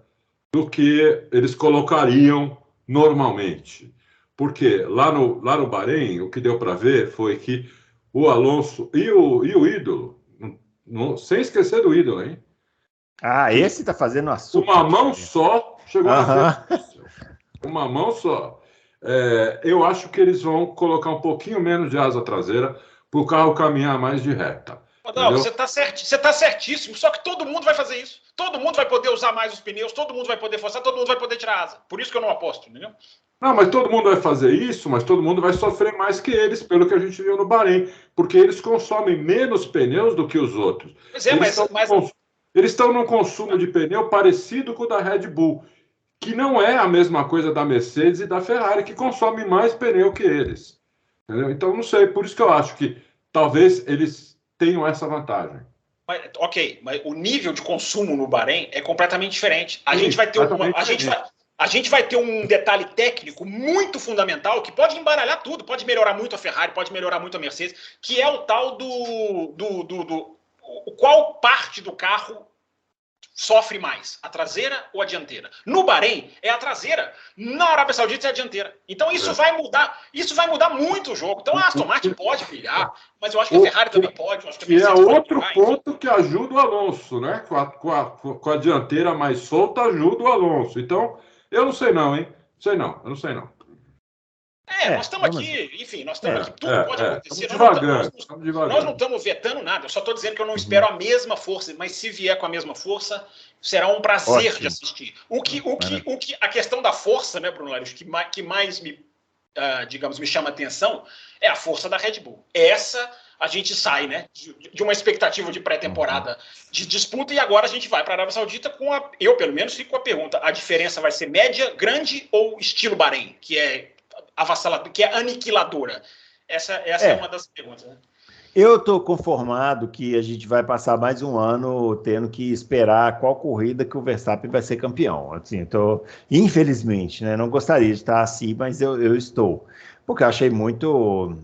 do que eles colocariam normalmente. Porque lá no Bahrein, o que deu para ver foi que o Alonso e o ídolo, sem esquecer do ídolo, hein? Esse tá fazendo açúcar. Uma mão só chegou a ver. Uma mão só. Eu acho que eles vão colocar um pouquinho menos de asa traseira para o carro caminhar mais de reta. Não, você está certíssimo, só que todo mundo vai fazer isso. Todo mundo vai poder usar mais os pneus, todo mundo vai poder forçar, todo mundo vai poder tirar asa. Por isso que eu não aposto, entendeu? Não, mas todo mundo vai fazer isso, mas todo mundo vai sofrer mais que eles, pelo que a gente viu no Bahrein, porque eles consomem menos pneus do que os outros. Pois é, eles estão num consumo de pneu parecido com o da Red Bull, que não é a mesma coisa da Mercedes e da Ferrari, que consomem mais pneu que eles. Entendeu? Então, não sei, por isso que eu acho que talvez eles tenham essa vantagem. Ok, mas o nível de consumo no Bahrein é completamente diferente. A gente vai ter um detalhe técnico muito fundamental que pode embaralhar tudo, pode melhorar muito a Ferrari, pode melhorar muito a Mercedes, que é o tal qual parte do carro sofre mais, a traseira ou a dianteira? No Bahrein é a traseira, na Arábia Saudita é a dianteira. Então isso vai mudar muito o jogo. Então a Aston Martin pode brilhar, mas eu acho que a Ferrari também pode. Eu acho que a Mercedes é outro ponto que ajuda o Alonso, né? Com a dianteira mais solta ajuda o Alonso. Então eu não sei não, hein? Eu não sei não. Nós estamos aqui, enfim, nós estamos aqui, tudo pode acontecer. Nós não estamos vetando nada, eu só estou dizendo que eu não espero a mesma força, mas se vier com a mesma força, será um prazer de assistir. A questão da força, né, Bruno Larios, que mais me chama a atenção é a força da Red Bull. Essa a gente sai, né, de uma expectativa de pré-temporada de disputa e agora a gente vai para a Arábia Saudita eu pelo menos fico com a pergunta, a diferença vai ser média, grande ou estilo Bahrein, que é avassaladora, que é aniquiladora? Essa é uma das perguntas, né? Eu estou conformado que a gente vai passar mais um ano tendo que esperar qual corrida que o Verstappen vai ser campeão. Assim, infelizmente, né? Não gostaria de estar assim, mas eu estou. Porque eu achei muito...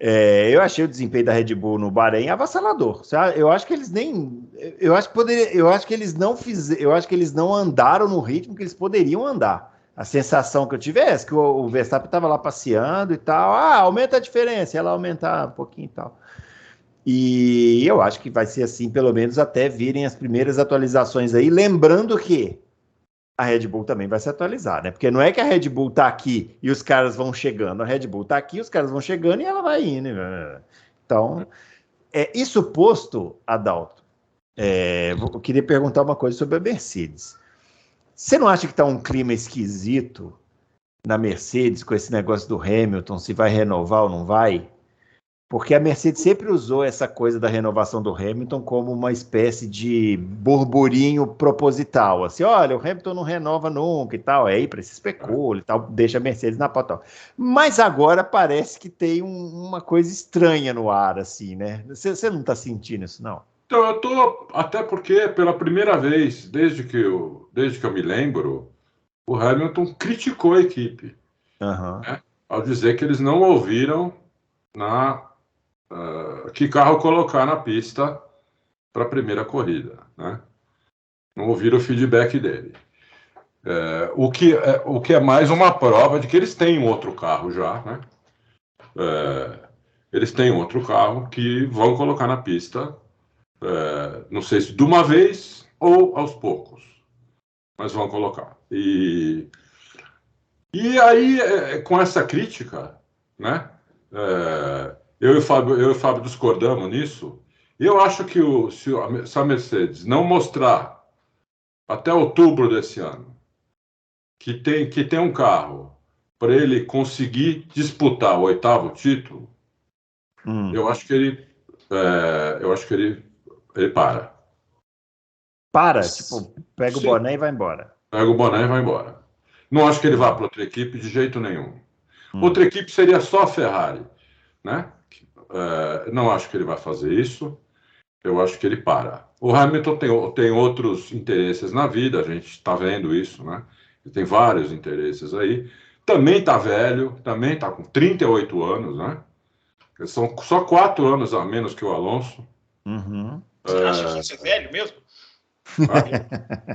eu achei o desempenho da Red Bull no Bahrein avassalador. Eu acho que eles nem... Eu acho que eles não fizeram... Eu acho que eles não andaram no ritmo que eles poderiam andar. A sensação que eu tive é essa, que o Verstappen estava lá passeando e tal. Aumenta a diferença, ela aumentar um pouquinho e tal. E eu acho que vai ser assim, pelo menos até virem as primeiras atualizações aí. Lembrando que a Red Bull também vai se atualizar, né? Porque não é que a Red Bull tá aqui e os caras vão chegando. A Red Bull tá aqui, os caras vão chegando e ela vai indo. Então, isso posto, Adalto, eu queria perguntar uma coisa sobre a Mercedes. Você não acha que está um clima esquisito na Mercedes com esse negócio do Hamilton, se vai renovar ou não vai? Porque a Mercedes sempre usou essa coisa da renovação do Hamilton como uma espécie de burburinho proposital. Assim, olha, o Hamilton não renova nunca e tal. Aí para se especula e tal, deixa a Mercedes na pauta. Mas agora parece que tem uma coisa estranha no ar, assim, né? Você não está sentindo isso, não? Então, eu tô, até porque pela primeira vez, desde que eu me lembro, o Hamilton criticou a equipe, né, ao dizer que eles não ouviram que carro colocar na pista para a primeira corrida, né? Não ouviram o feedback dele. O que é mais uma prova de que eles têm um outro carro já, né? Eles têm outro carro que vão colocar na pista. Não sei se de uma vez ou aos poucos, mas vão colocar. E aí, com essa crítica, né, eu e o Fábio discordamos nisso. Eu acho que se a Mercedes não mostrar até outubro desse ano que tem um carro para ele conseguir disputar o 8º título, eu acho que ele para. Tipo, pega o boné e vai embora. Pega o boné e vai embora. Não acho que ele vá para outra equipe de jeito nenhum. Outra equipe seria só a Ferrari, né? Não acho que ele vai fazer isso. Eu acho que ele para. O Hamilton tem outros interesses na vida, a gente está vendo isso, né? Ele tem vários interesses aí. Também está velho, também está com 38 anos, né? São só 4 anos a menos que o Alonso. Você acha que isso é velho mesmo?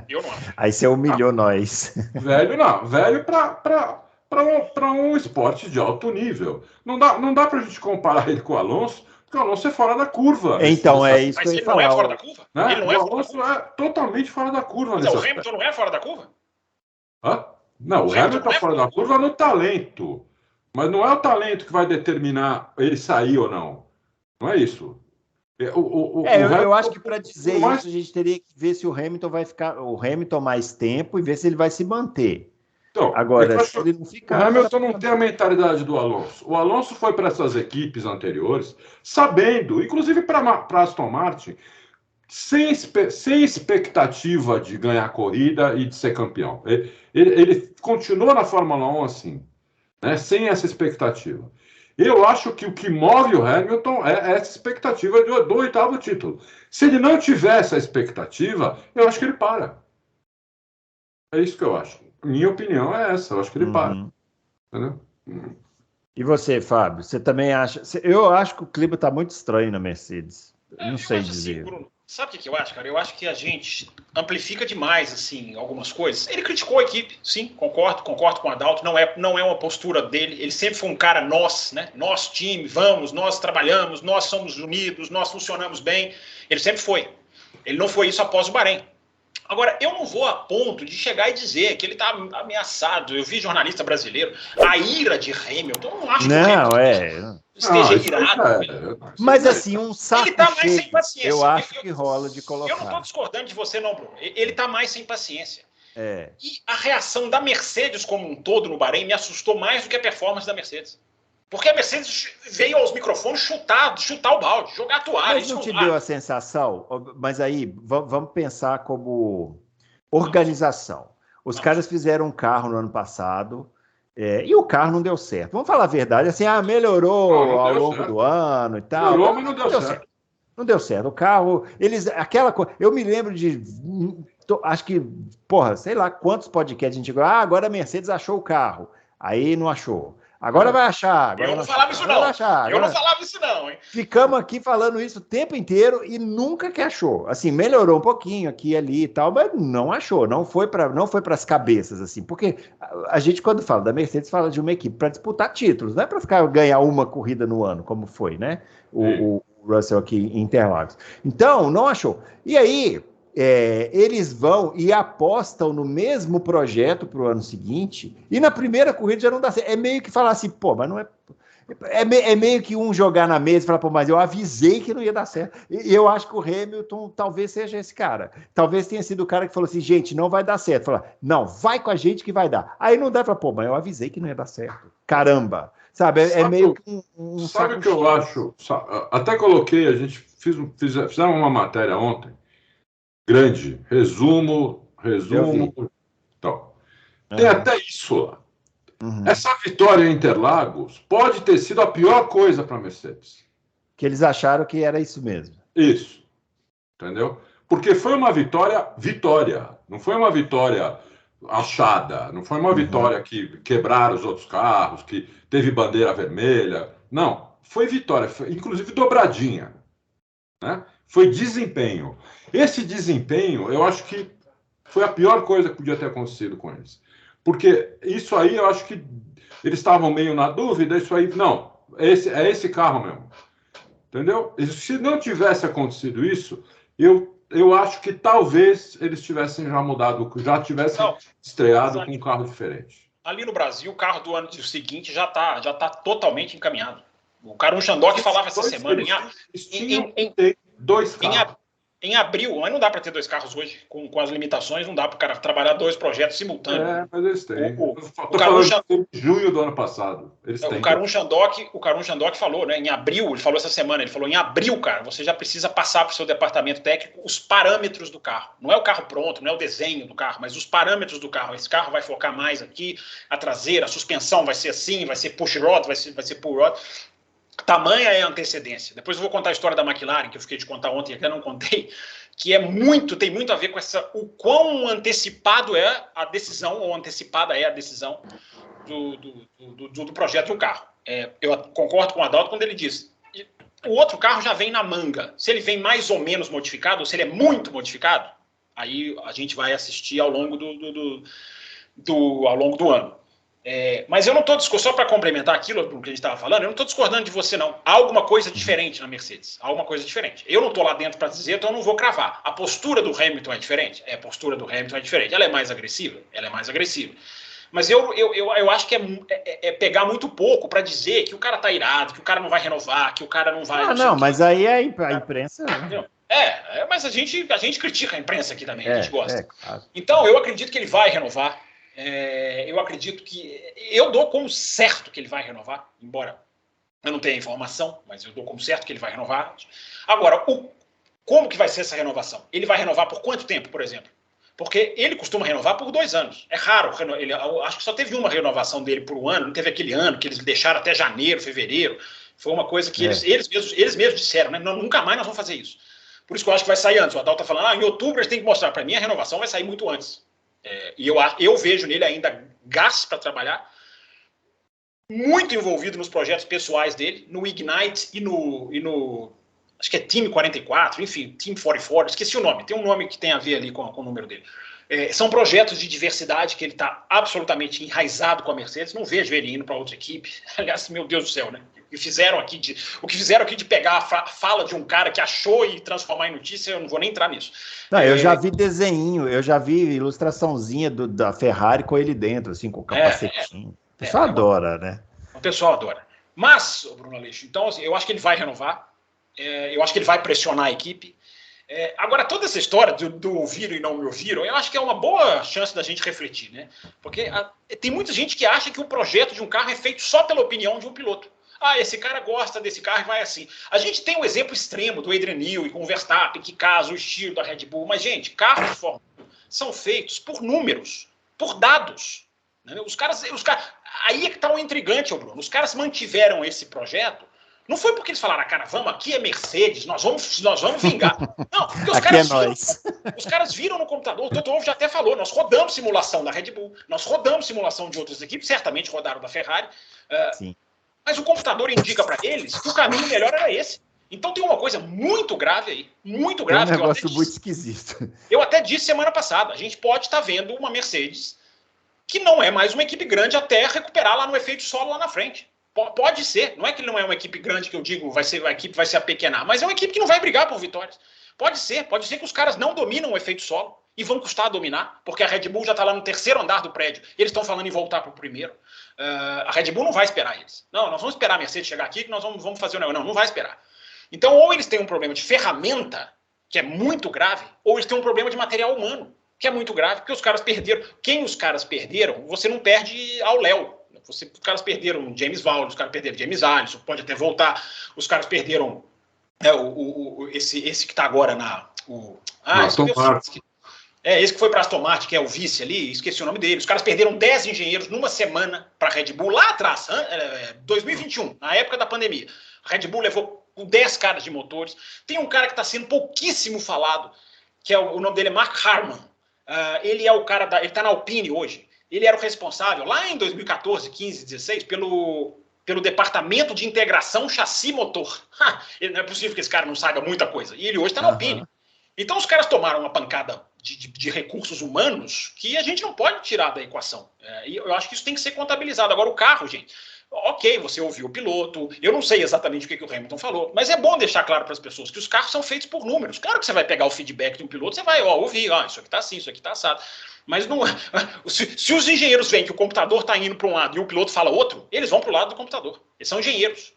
Eu não acho. Aí você humilhou nós. Velho não. Velho para um esporte de alto nível. Não dá para a gente comparar ele com o Alonso, porque o Alonso é fora da curva. Então, isso que eu ia falar. Mas ele não é fora da curva? Né? Ele não o Alonso é totalmente fora da curva. Mas o Hamilton não é fora da curva? Não, o Hamilton é fora da curva no talento. Mas não é o talento que vai determinar ele sair ou não. Não é isso. Eu acho que para dizer isso, a gente teria que ver se o Hamilton vai ficar mais tempo e ver se ele vai se manter. Então, agora, se ele não ficar... O Hamilton não tem a mentalidade do Alonso. O Alonso foi para essas equipes anteriores, sabendo, inclusive para Aston Martin, sem expectativa de ganhar corrida e de ser campeão. Ele continuou na Fórmula 1 assim, né, sem essa expectativa. Eu acho que o que move o Hamilton é essa expectativa do 8º título. Se ele não tiver essa expectativa, eu acho que ele para. É isso que eu acho. Minha opinião é essa, eu acho que ele para. Entendeu? E você, Fábio, você também acha... Eu acho que o clima está muito estranho na Mercedes. Não sei dizer. Assim, Bruno, sabe o que eu acho, cara? Eu acho que a gente amplifica demais, assim, algumas coisas. Ele criticou a equipe, sim, concordo com o Adalto, não é uma postura dele, ele sempre foi um cara nós, né? Nosso time, vamos, nós trabalhamos, nós somos unidos, nós funcionamos bem. Ele sempre foi. Ele não foi isso após o Bahrein. Agora, eu não vou a ponto de chegar e dizer que ele está ameaçado. Eu vi jornalista brasileiro, a ira de Hamilton, eu não acho que o Hamilton esteja irado. Mas assim, um saco ele está mais sem paciência. Eu acho que rola de colocar. Eu não estou discordando de você não, Bruno. Ele está mais sem paciência. E a reação da Mercedes como um todo no Bahrein me assustou mais do que a performance da Mercedes. Porque a Mercedes veio aos microfones chutar o balde, jogar a toalha. Mas não te deu a sensação? Mas aí, vamos pensar como organização. Os caras fizeram um carro no ano passado e o carro não deu certo. Vamos falar a verdade, assim, melhorou ao longo do ano e tal. Melhorou, mas não deu certo. Não deu certo. O carro, aquela coisa... Eu me lembro de... Acho que, sei lá quantos podcasts a gente chegou. Agora a Mercedes achou o carro. Aí não achou. Agora vai achar. Eu não falava isso, não. Eu não falava isso, não, hein? Ficamos aqui falando isso o tempo inteiro e nunca que achou. Assim, melhorou um pouquinho aqui e ali e tal, mas não achou. Não foi para as cabeças, assim. Porque a gente, quando fala da Mercedes, fala de uma equipe para disputar títulos. Não é para ganhar uma corrida no ano, como foi, né? O Russell aqui em Interlagos. Então, não achou. E aí... eles vão e apostam no mesmo projeto para o ano seguinte, e na primeira corrida já não dá certo. É meio que falar assim, mas não é... É meio que um jogar na mesa e falar, mas eu avisei que não ia dar certo. E eu acho que o Hamilton talvez seja esse cara. Talvez tenha sido o cara que falou assim, gente, não vai dar certo. Falar, não, vai com a gente que vai dar. Aí não dá para mas eu avisei que não ia dar certo. Caramba. Sabe, é meio que um sabe o que eu acho? Até coloquei, a gente fizeram uma matéria ontem, grande, resumo, tal. Tem até isso lá. Essa vitória em Interlagos pode ter sido a pior coisa para a Mercedes. Que eles acharam que era isso mesmo. Isso. Entendeu? Porque foi uma vitória, não foi uma vitória achada, não foi uma vitória que quebraram os outros carros, que teve bandeira vermelha. Não, foi vitória, foi, inclusive dobradinha. Né? Foi desempenho. Esse desempenho, eu acho que foi a pior coisa que podia ter acontecido com eles. Porque isso aí, eu acho que eles estavam meio na dúvida, isso aí, não, é esse carro mesmo. Entendeu? E se não tivesse acontecido isso, eu acho que talvez eles tivessem já mudado, já tivessem estreado com um carro diferente. Ali no Brasil, o carro do ano seguinte já tá totalmente encaminhado. O Karun Chandok falava essa semana em dois carros. Em abril, mas não dá para ter dois carros hoje, com as limitações, não dá para o cara trabalhar dois projetos simultâneos. Mas eles têm. Estou falando de junho do ano passado. Eles têm. O Karun Chandok falou, né? Em abril, ele falou essa semana, ele falou, em abril, cara, você já precisa passar para o seu departamento técnico os parâmetros do carro. Não é o carro pronto, não é o desenho do carro, mas os parâmetros do carro. Esse carro vai focar mais aqui, a traseira, a suspensão vai ser assim, vai ser push rod, vai ser pull rod. Tamanha é a antecedência. Depois eu vou contar a história da McLaren, que eu fiquei de contar ontem e até não contei, que tem muito a ver com o quão antecipado é a decisão, ou antecipada é a decisão do projeto do carro. Eu concordo com o Adalto quando ele diz, o outro carro já vem na manga. Se ele vem mais ou menos modificado, ou se ele é muito modificado, aí a gente vai assistir ao longo do ano. Mas eu não estou discordando, só para complementar aquilo que a gente estava falando, eu não estou discordando de você, não. Há alguma coisa diferente na Mercedes. Há alguma coisa diferente. Eu não estou lá dentro para dizer, então eu não vou cravar. A postura do Hamilton é diferente? A postura do Hamilton é diferente. Ela é mais agressiva? Ela é mais agressiva. Mas eu acho que é pegar muito pouco para dizer que o cara está irado, que o cara não vai renovar, que o cara não vai... mas aí a imprensa... Mas a gente critica a imprensa aqui também, a gente gosta. Claro. Então, eu acredito que ele vai renovar. Eu acredito que... Eu dou como certo que ele vai renovar, embora eu não tenha informação, mas eu dou como certo que ele vai renovar. Agora, como que vai ser essa renovação? Ele vai renovar por quanto tempo, por exemplo? Porque ele costuma renovar por 2 anos. É raro. Acho que só teve uma renovação dele por 1 ano. Não teve aquele ano que eles deixaram até janeiro, fevereiro. Foi uma coisa que eles mesmos disseram, né? Nunca mais nós vamos fazer isso. Por isso que eu acho que vai sair antes. O Adalto está falando, em outubro eles têm que mostrar. Para mim, a renovação vai sair muito antes. E eu vejo nele ainda gás para trabalhar. Muito envolvido nos projetos pessoais dele, no Ignite e no acho que é Team 44, enfim, Team 44, esqueci o nome, tem um nome que tem a ver ali com o número dele. São projetos de diversidade que ele está absolutamente enraizado com a Mercedes, não vejo ele indo para outra equipe. Aliás, meu Deus do céu, né? O que fizeram aqui de pegar a fala de um cara que achou e transformar em notícia, eu não vou nem entrar nisso. Não, eu já vi desenho, eu já vi ilustraçãozinha da Ferrari com ele dentro, assim, com o capacetinho. O pessoal adora, né? O pessoal adora. Mas, Bruno Aleixo, então assim, eu acho que ele vai renovar, eu acho que ele vai pressionar a equipe. Agora, toda essa história do ouviram e não me ouviram, eu acho que é uma boa chance da gente refletir, né? Porque tem muita gente que acha que o projeto de um carro é feito só pela opinião de um piloto. Esse cara gosta desse carro e vai assim. A gente tem um exemplo extremo do Adrian Newey com o Verstappen, que casa o estilo da Red Bull. Mas, gente, carros de Fórmula 1 são feitos por números, por dados. Né? Os caras, aí é que está o intrigante, Bruno. Os caras mantiveram esse projeto. Não foi porque eles falaram, cara, vamos, aqui é Mercedes, nós vamos vingar. Não, porque os caras viram no computador, o Toto Wolff já até falou, nós rodamos simulação da Red Bull, nós rodamos simulação de outras equipes, certamente rodaram da Ferrari, Sim. Mas o computador indica para eles que o caminho melhor era esse. Então tem uma coisa muito grave aí, muito grave. É um negócio muito esquisito. Eu até disse semana passada, a gente pode estar vendo uma Mercedes que não é mais uma equipe grande até recuperar lá no efeito solo lá na frente. Pode ser, não é que não é uma equipe grande que eu digo, a equipe vai se apequenar, mas é uma equipe que não vai brigar por vitórias. Pode ser que os caras não dominam o efeito solo e vão custar a dominar, porque a Red Bull já está lá no 3º andar do prédio, eles estão falando em voltar para o 1º. A Red Bull não vai esperar eles. Não, nós vamos esperar a Mercedes chegar aqui que nós vamos fazer o negócio. Não vai esperar. Então, ou eles têm um problema de ferramenta, que é muito grave, ou eles têm um problema de material humano, que é muito grave, porque os caras perderam. Quem os caras perderam, você não perde ao léu. Os caras perderam James Vowles, os caras perderam James Allison, pode até voltar. Os caras perderam esse que está agora na... esse que foi para Aston Martin, que é o vice ali, esqueci o nome dele. Os caras perderam 10 engenheiros numa semana para a Red Bull, lá atrás, 2021, na época da pandemia. A Red Bull levou 10 caras de motores. Tem um cara que está sendo pouquíssimo falado, que é o nome dele é Mark Harman. Ele é o cara ele está na Alpine hoje. Ele era o responsável, lá em 2014, 15, 16, pelo departamento de integração chassi-motor. Não é possível que esse cara não saiba muita coisa. E ele hoje está na Alpine. Então os caras tomaram uma pancada de recursos humanos que a gente não pode tirar da equação. E eu acho que isso tem que ser contabilizado. Agora, o carro, gente, ok, você ouviu o piloto, eu não sei exatamente o que o Hamilton falou, mas é bom deixar claro para as pessoas que os carros são feitos por números. Claro que você vai pegar o feedback de um piloto, você vai ouvir, isso aqui está assim, isso aqui está assado. Mas não, se os engenheiros veem que o computador está indo para um lado e o piloto fala outro, eles vão para o lado do computador. Eles são engenheiros.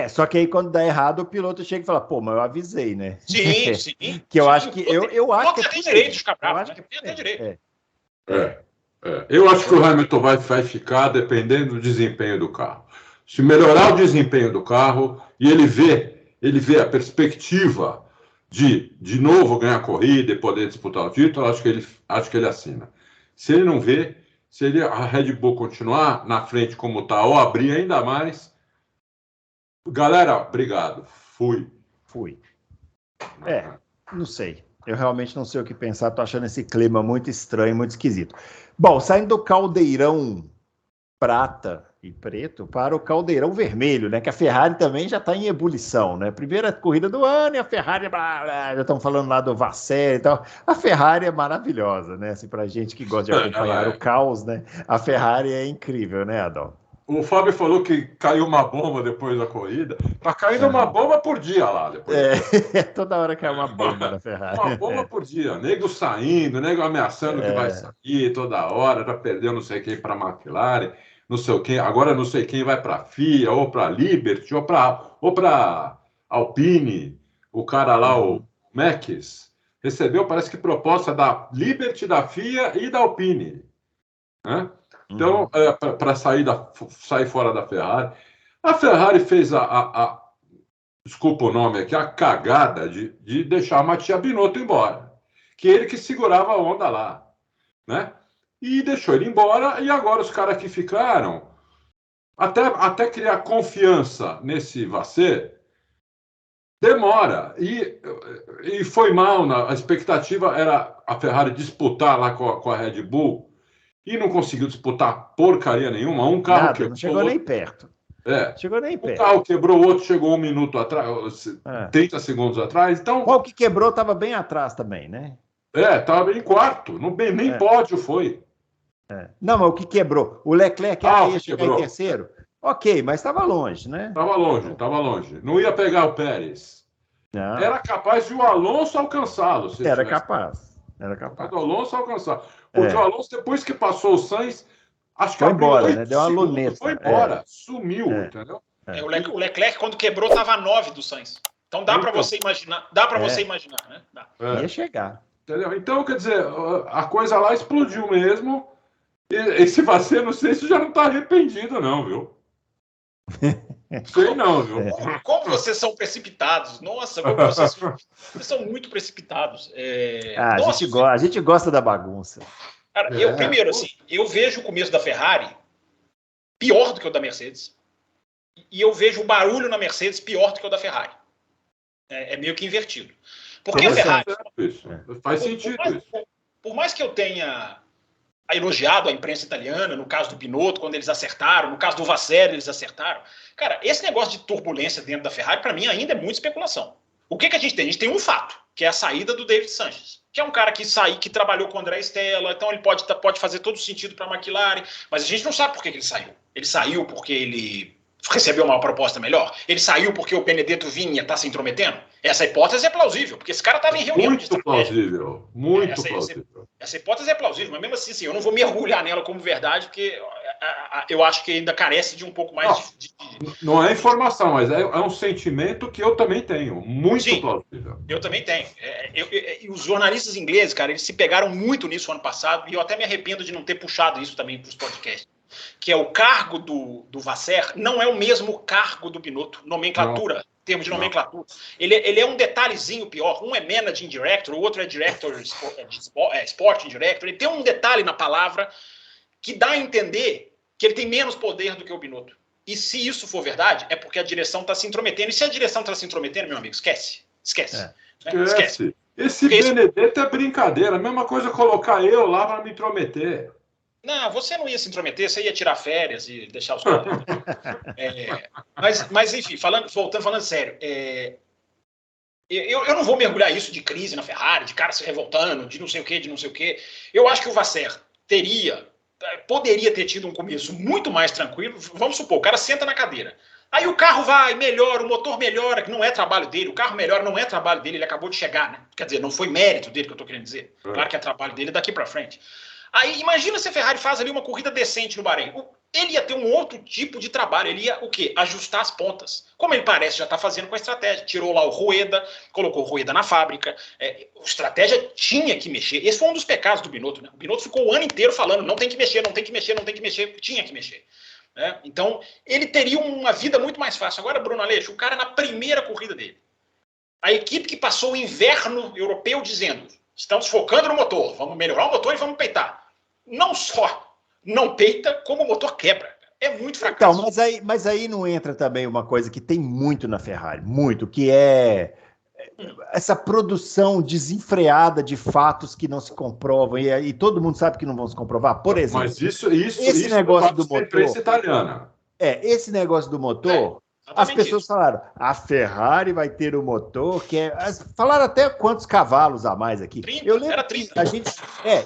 Só que aí quando dá errado, o piloto chega e fala, pô, mas eu avisei, né? Sim. Que eu acho que... Eu acho que tem direito de ficar bravo, tem direito. Eu acho que o Hamilton vai ficar dependendo do desempenho do carro. Se melhorar o desempenho do carro e ele vê a perspectiva de novo ganhar a corrida e poder disputar o título, acho que ele assina. Se ele não vê, a Red Bull continuar na frente como está ou abrir ainda mais, galera, obrigado. Fui. Não sei. Eu realmente não sei o que pensar. Tô achando esse clima muito estranho, muito esquisito. Bom, saindo do caldeirão prata e preto para o caldeirão vermelho, né? Que a Ferrari também já está em ebulição, né? Primeira corrida do ano e a Ferrari, já estão falando lá do Vasseur e tal. A Ferrari é maravilhosa, né? Assim, para gente que gosta de acompanhar o caos, né? A Ferrari é incrível, né, Adão? O Fábio falou que caiu uma bomba depois da corrida. Tá caindo uma bomba por dia lá. Depois. Toda hora cai uma bomba na Ferrari. Uma bomba por dia. Nego saindo, nego ameaçando que vai sair toda hora. Já perdeu não sei quem para a McLaren, não sei quem. Agora não sei quem vai para a FIA, ou para a Liberty, ou para Alpine. O cara lá, o Max, recebeu, parece que proposta da Liberty, da FIA e da Alpine. Né? Então, para sair fora da Ferrari. A Ferrari fez desculpa o nome aqui, a cagada de deixar a Mattia Binotto embora. que ele que segurava a onda lá, né? E deixou ele embora, e agora os caras que ficaram, até criar confiança nesse Vasser, demora. E foi mal, a expectativa era a Ferrari disputar lá com a Red Bull, e não conseguiu disputar porcaria nenhuma. Um carro Nada, não chegou nem perto. Chegou nem perto. Um carro quebrou, o outro chegou 1 minuto atrás, 30 segundos atrás. Então, qual que quebrou estava bem atrás também, né? Estava em quarto, nem pódio foi. Não, mas o que quebrou? O Leclerc ia chegar em terceiro? Ok, mas estava longe, né? Estava longe. Não ia pegar o Pérez. Não. Era capaz de o Alonso alcançá-lo. Era capaz. O Alonso alcançar. Porque o Alonso, depois que passou o Sainz, acho que foi embora, né? Deu uma luneta. Foi embora, sumiu, entendeu? O Leclerc, quando quebrou, estava a 9 do Sainz. Então dá para você imaginar. Você imaginar, né? Ia chegar. Entendeu? Então, quer dizer, a coisa lá explodiu mesmo. Esse Vasser, não sei se já não está arrependido, não, viu? Sei não, viu? Como vocês são precipitados. Nossa, como vocês são muito precipitados. A gente gosta da bagunça. Cara, primeiro, assim, eu vejo o começo da Ferrari pior do que o da Mercedes. E eu vejo o barulho na Mercedes pior do que o da Ferrari. É meio que invertido. Porque a Ferrari... Faz sentido isso. Por mais que eu tenha elogiado a imprensa italiana, no caso do Binotto, quando eles acertaram, no caso do Vasser, eles acertaram. Cara, esse negócio de turbulência dentro da Ferrari, para mim, ainda é muita especulação. O que a gente tem? A gente tem um fato, que é a saída do David Sanchez, que é um cara que trabalhou com o André Stella, então ele pode fazer todo sentido para a McLaren, mas a gente não sabe por que ele saiu. Ele saiu porque ele recebeu uma proposta melhor? Ele saiu porque o Benedetto Vinha está se intrometendo? Essa hipótese é plausível, porque esse cara estava em reunião de estratégia. Muito plausível. Essa hipótese é plausível, mas mesmo assim, eu não vou mergulhar nela como verdade, porque eu acho que ainda carece de um pouco mais Não é informação, mas é um sentimento que eu também tenho. Muito plausível. Eu também tenho. E os jornalistas ingleses, cara, eles se pegaram muito nisso ano passado, e eu até me arrependo de não ter puxado isso também para os podcasts. Que é o cargo do Vasser, não é o mesmo cargo do Binotto, nomenclatura, em termos de nomenclatura. Ele é um detalhezinho pior. Um é Managing Director, o outro é Director Sporting Director. Ele tem um detalhe na palavra que dá a entender que ele tem menos poder do que o Binotto. E se isso for verdade, é porque a direção está se intrometendo. E se a direção está se intrometendo, meu amigo, esquece. Esquece. Esse Benedetto é brincadeira. A mesma coisa colocar eu lá para me intrometer. Não, você não ia se intrometer, você ia tirar férias e deixar os caras. Mas, enfim, falando sério, eu não vou mergulhar isso de crise na Ferrari, de cara se revoltando, de não sei o quê. Eu acho que o Vasser poderia ter tido um começo muito mais tranquilo. Vamos supor, o cara senta na cadeira. Aí o carro vai, melhora, o motor melhora, que não é trabalho dele, o carro melhora, não é trabalho dele, ele acabou de chegar, né? Quer dizer, não foi mérito dele que eu tô querendo dizer. Claro que é trabalho dele daqui para frente. Aí, imagina se a Ferrari faz ali uma corrida decente no Bahrein. Ele ia ter um outro tipo de trabalho. Ele ia, o quê? Ajustar as pontas. Como ele parece já está fazendo com a estratégia. Tirou lá o Rueda, colocou o Rueda na fábrica. A estratégia tinha que mexer. Esse foi um dos pecados do Binotto, né? O Binotto ficou o ano inteiro falando, não tem que mexer. Tinha que mexer. Né? Então, ele teria uma vida muito mais fácil. Agora, Bruno Aleixo, o cara na primeira corrida dele. A equipe que passou o inverno europeu dizendo, estamos focando no motor, vamos melhorar o motor e vamos peitar. Não só não peita, como o motor quebra. É muito fracasso. Então, mas aí não entra também uma coisa que tem muito na Ferrari, muito, que é essa produção desenfreada de fatos que não se comprovam, e todo mundo sabe que não vão se comprovar. Por exemplo, mas esse negócio do motor italiana. Esse negócio do motor, as pessoas falaram, a Ferrari vai ter o motor que é... Falaram até quantos cavalos a mais aqui. 30, eu lembro era 30.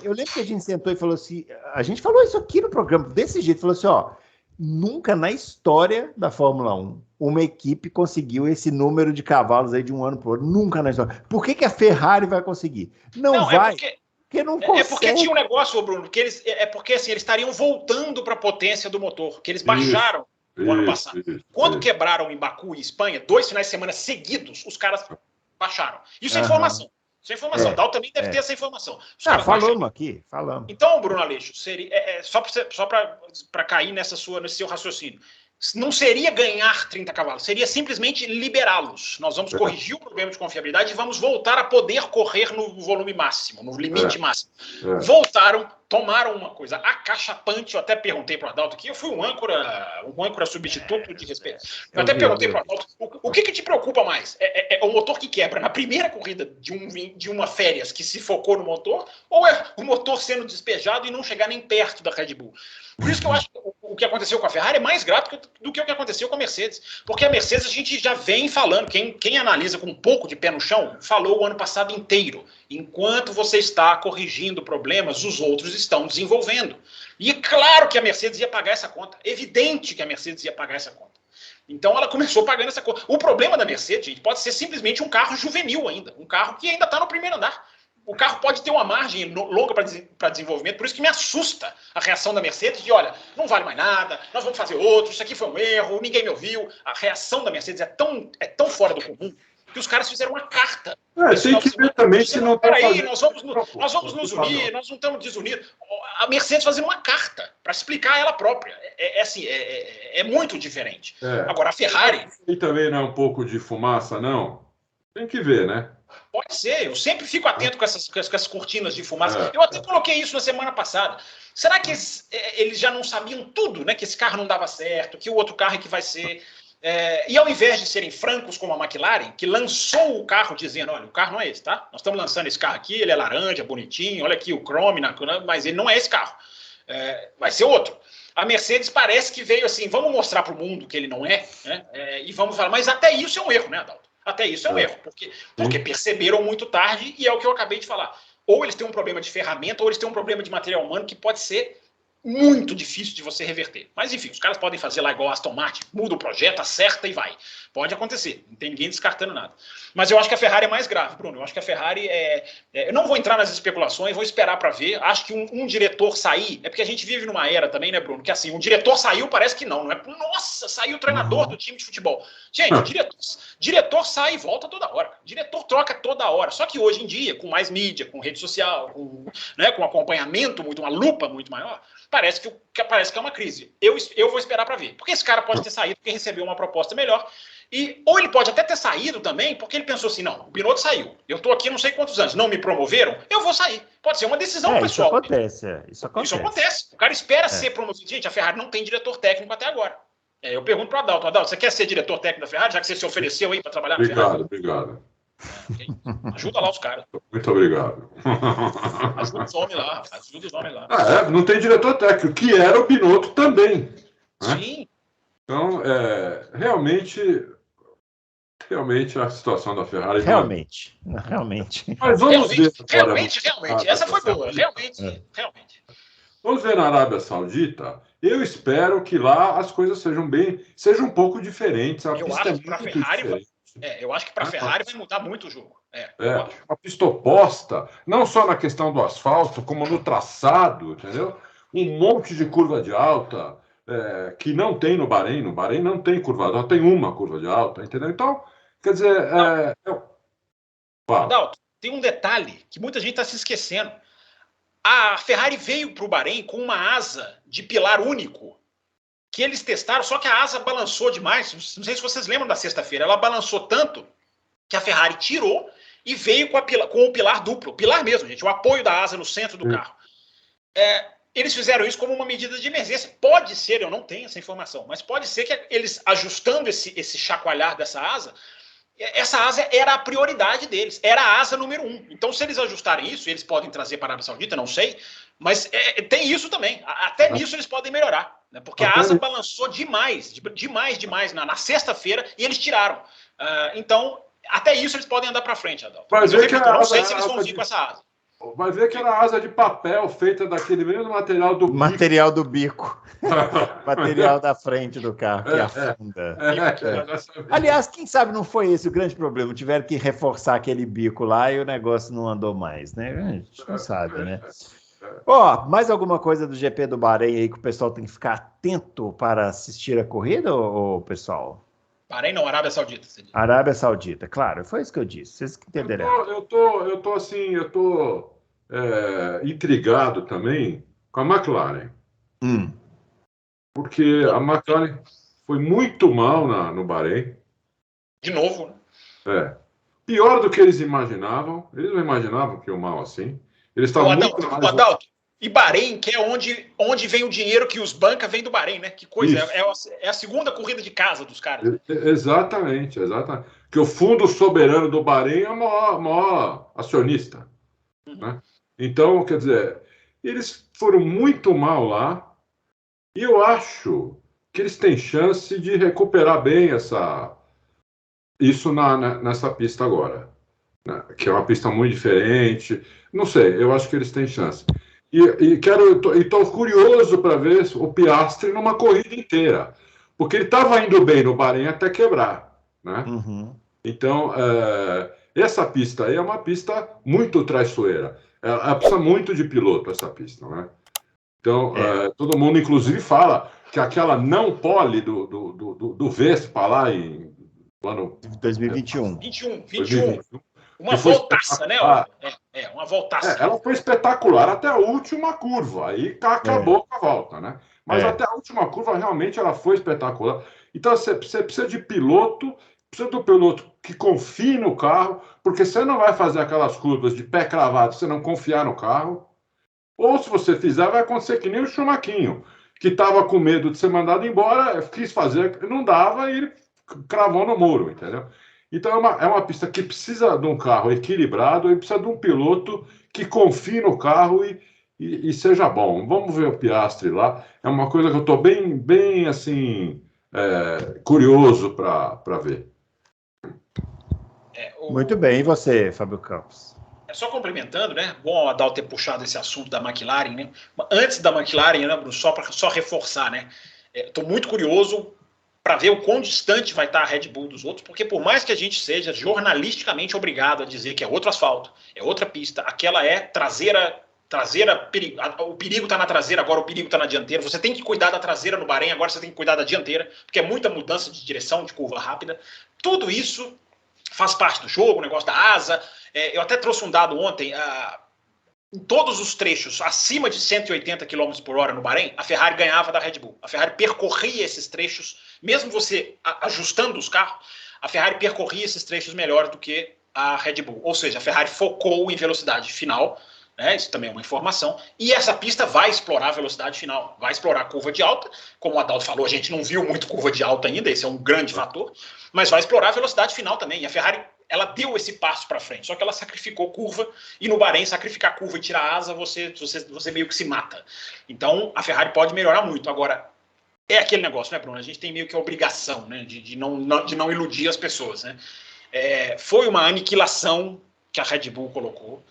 Eu lembro que a gente sentou e falou assim, a gente falou isso aqui no programa, desse jeito, falou assim, ó, nunca na história da Fórmula 1 uma equipe conseguiu esse número de cavalos aí de um ano para o outro, nunca na história. Por que a Ferrari vai conseguir? Não vai... Porque não consegue. É porque tinha um negócio, Bruno, que eles estariam voltando para a potência do motor, que eles baixaram o ano passado. Quando quebraram em Baku e Espanha, 2 finais de semana seguidos, os caras baixaram. Isso é informação. Isso é informação. Dal também deve ter essa informação. Falamos. Então, Bruno Aleixo, seria, só para cair nesse seu raciocínio, não seria ganhar 30 cavalos, seria simplesmente liberá-los. Nós vamos corrigir o problema de confiabilidade e vamos voltar a poder correr no volume máximo, no limite máximo. Voltaram, tomaram uma coisa acachapante. Eu até perguntei para o Adalto aqui, eu fui um âncora substituto de respeito. Eu até perguntei para o Adalto, o que te preocupa mais? É o motor que quebra na primeira corrida de uma férias que se focou no motor, ou é o motor sendo despejado e não chegar nem perto da Red Bull? Por isso que eu acho que o que aconteceu com a Ferrari é mais grave do que o que aconteceu com a Mercedes. Porque a Mercedes a gente já vem falando, quem analisa com um pouco de pé no chão, falou o ano passado inteiro. Enquanto você está corrigindo problemas, os outros estão desenvolvendo. E claro que a Mercedes ia pagar essa conta. Evidente que a Mercedes ia pagar essa conta. Então ela começou pagando essa conta. O problema da Mercedes, gente, pode ser simplesmente um carro juvenil ainda. Um carro que ainda está no primeiro andar. O carro pode ter uma margem longa para desenvolvimento, por isso que me assusta a reação da Mercedes de, olha, não vale mais nada, nós vamos fazer outro, isso aqui foi um erro, ninguém me ouviu. A reação da Mercedes é tão fora do comum que os caras fizeram uma carta. Tem que ver também se não está fazendo... nós vamos nos unir, nós não estamos desunidos. A Mercedes fazendo uma carta para explicar ela própria. É muito diferente. Agora, a Ferrari... E também não é um pouco de fumaça, não? Tem que ver, né? Pode ser, eu sempre fico atento com essas cortinas de fumaça. Eu até coloquei isso na semana passada. Será que eles já não sabiam tudo, né? Que esse carro não dava certo, que o outro carro é que vai ser... E ao invés de serem francos como a McLaren, que lançou o carro dizendo, olha, o carro não é esse, tá? Nós estamos lançando esse carro aqui, ele é laranja, bonitinho, olha aqui o chrome, mas ele não é esse carro. Vai ser outro. A Mercedes parece que veio assim, vamos mostrar para o mundo que ele não é, né? E vamos falar, mas até isso é um erro, né, Adalto? Até isso é um erro, porque perceberam muito tarde, e é o que eu acabei de falar. Ou eles têm um problema de ferramenta, ou eles têm um problema de material humano que pode ser muito difícil de você reverter. Mas, enfim, os caras podem fazer lá igual a Aston Martin, muda o projeto, acerta e vai. Pode acontecer, não tem ninguém descartando nada. Mas eu acho que a Ferrari é mais grave, Bruno. Eu acho que a Ferrari eu não vou entrar nas especulações, vou esperar para ver. Acho que um diretor sair... É porque a gente vive numa era também, né, Bruno? Que assim, um diretor saiu, parece que não é? Nossa, saiu o treinador do time de futebol. Gente, o diretor sai e volta toda hora. Diretor troca toda hora. Só que hoje em dia, com mais mídia, com rede social, com acompanhamento, uma lupa muito maior, parece que é uma crise. Eu vou esperar para ver. Porque esse cara pode ter saído porque recebeu uma proposta melhor. Ou ele pode até ter saído também, porque ele pensou assim, não, o Binotto saiu, eu estou aqui não sei quantos anos, não me promoveram, eu vou sair. Pode ser uma decisão pessoal. Isso acontece. O cara espera ser promovido. Gente, a Ferrari não tem diretor técnico até agora. Eu pergunto para o Adalto, você quer ser diretor técnico da Ferrari, já que você se ofereceu aí para trabalhar na Ferrari? Obrigado. Ajuda lá os caras. Muito obrigado. Ajuda os homens lá. Não tem diretor técnico, que era o Binotto também. Né? Sim. Então, realmente a situação da Ferrari... Realmente. Mas vamos ver. Realmente. Essa foi boa. Realmente. Vamos ver na Arábia Saudita. Eu espero que lá as coisas sejam um pouco diferentes. Eu acho que para a Ferrari... eu acho que para a Ferrari vai mudar muito o jogo. Uma pista oposta, não só na questão do asfalto, como no traçado, entendeu? Um monte de curva de alta... que não tem no Bahrein. No Bahrein não tem curva de alta, tem uma curva de alta, entendeu? Então, quer dizer... Adalto, tem um detalhe que muita gente está se esquecendo. A Ferrari veio para o Bahrein com uma asa de pilar único, que eles testaram, só que a asa balançou demais. Não sei se vocês lembram da sexta-feira. Ela balançou tanto que a Ferrari tirou e veio com o pilar duplo. Pilar mesmo, gente. O apoio da asa no centro do carro. Eles fizeram isso como uma medida de emergência. Pode ser, eu não tenho essa informação, mas pode ser que eles, ajustando esse chacoalhar dessa asa, essa asa era a prioridade deles, era a asa número 1. Então, se eles ajustarem isso, eles podem trazer para a Arábia Saudita, não sei, mas tem isso também. Até nisso eles podem melhorar, né? Porque a asa balançou demais na sexta-feira e eles tiraram. Então, até isso eles podem andar para frente, Adalto. Mas eu não sei se eles vão vir com essa asa. Vai ver que era asa de papel feita daquele mesmo material do bico. Material do bico. Material da frente do carro, que afunda. Aliás, quem sabe não foi esse o grande problema. Tiveram que reforçar aquele bico lá e o negócio não andou mais, né? A gente não sabe, né? Mais alguma coisa do GP do Bahrein aí que o pessoal tem que ficar atento para assistir a corrida, pessoal? Bahrein não, Arábia Saudita. Arábia Saudita, claro, foi isso que eu disse. Vocês que entenderam. Eu tô intrigado também com a McLaren. Porque a McLaren foi muito mal no Bahrein. De novo, né? Pior do que eles imaginavam. Eles não imaginavam que ia mal assim. Eles estavam muito mais... Adalto, e Bahrein, que é onde vem o dinheiro que os bancos vêm do Bahrein, né? Que coisa, é a segunda corrida de casa dos caras. Exatamente. Porque o Fundo Soberano do Bahrein é o maior acionista. Né? Então, quer dizer, eles foram muito mal lá e eu acho que eles têm chance de recuperar bem isso nessa pista agora, né? Que é uma pista muito diferente. Não sei, eu acho que eles têm chance. E estou curioso para ver o Piastri numa corrida inteira, porque ele estava indo bem no Bahrein até quebrar, né? Então, essa pista aí é uma pista muito traiçoeira. Ela precisa muito de piloto, essa pista, né? Então, todo mundo, inclusive, fala que aquela não pole do Vespa lá em ano 2021. 21. Uma voltaça, né? Uma voltaça. Ela foi espetacular até a última curva. Aí acabou com a volta, né? Mas até a última curva, realmente, ela foi espetacular. Então, você precisa de piloto, precisa do piloto que confie no carro, porque você não vai fazer aquelas curvas de pé cravado se você não confiar no carro. Ou, se você fizer, vai acontecer que nem o Schumacher, que estava com medo de ser mandado embora, quis fazer, não dava e ele cravou no muro, entendeu? Então, é uma pista que precisa de um carro equilibrado e precisa de um piloto que confie no carro e seja bom. Vamos ver o Piastri lá. É uma coisa que eu estou bem assim, curioso para ver. Muito bem. E você, Fábio Campos? Só complementando, né? Bom o Adalto ter puxado esse assunto da McLaren, né? Antes da McLaren, né, Bruno, só reforçar, né? Estou muito curioso para ver o quão distante vai estar a Red Bull dos outros, porque por mais que a gente seja jornalisticamente obrigado a dizer que é outro asfalto, é outra pista, aquela é traseira, o perigo está na traseira, agora o perigo está na dianteira. Você tem que cuidar da traseira no Bahrein, agora você tem que cuidar da dianteira, porque é muita mudança de direção, de curva rápida. Tudo isso faz parte do jogo, o negócio da asa. Eu até trouxe um dado ontem. Em todos os trechos acima de 180 km por hora no Bahrein, a Ferrari ganhava da Red Bull. A Ferrari percorria esses trechos, mesmo você ajustando os carros, a Ferrari percorria esses trechos melhor do que a Red Bull. Ou seja, a Ferrari focou em velocidade final, né? Isso também é uma informação, e essa pista vai explorar a velocidade final, vai explorar a curva de alta. Como o Adalto falou, a gente não viu muito curva de alta ainda, esse é um grande fator, mas vai explorar a velocidade final também. E a Ferrari, ela deu esse passo para frente, só que ela sacrificou curva, e no Bahrein, sacrificar curva e tirar a asa, você meio que se mata. Então, a Ferrari pode melhorar muito. Agora, é aquele negócio, né, Bruno? A gente tem meio que a obrigação, né, de não iludir as pessoas, né? Foi uma aniquilação que a Red Bull colocou.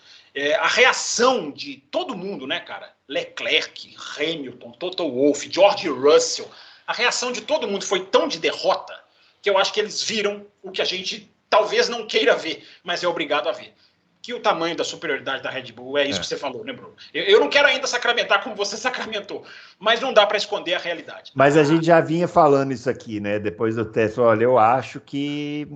A reação de todo mundo, né, cara? Leclerc, Hamilton, Toto Wolff, George Russell, a reação de todo mundo foi tão de derrota que eu acho que eles viram o que a gente talvez não queira ver, mas é obrigado a ver. Que o tamanho da superioridade da Red Bull é isso que você falou, né, Bruno? Eu não quero ainda sacramentar como você sacramentou, mas não dá para esconder a realidade. Mas a gente já vinha falando isso aqui, né? Depois do teste, olha, eu acho que...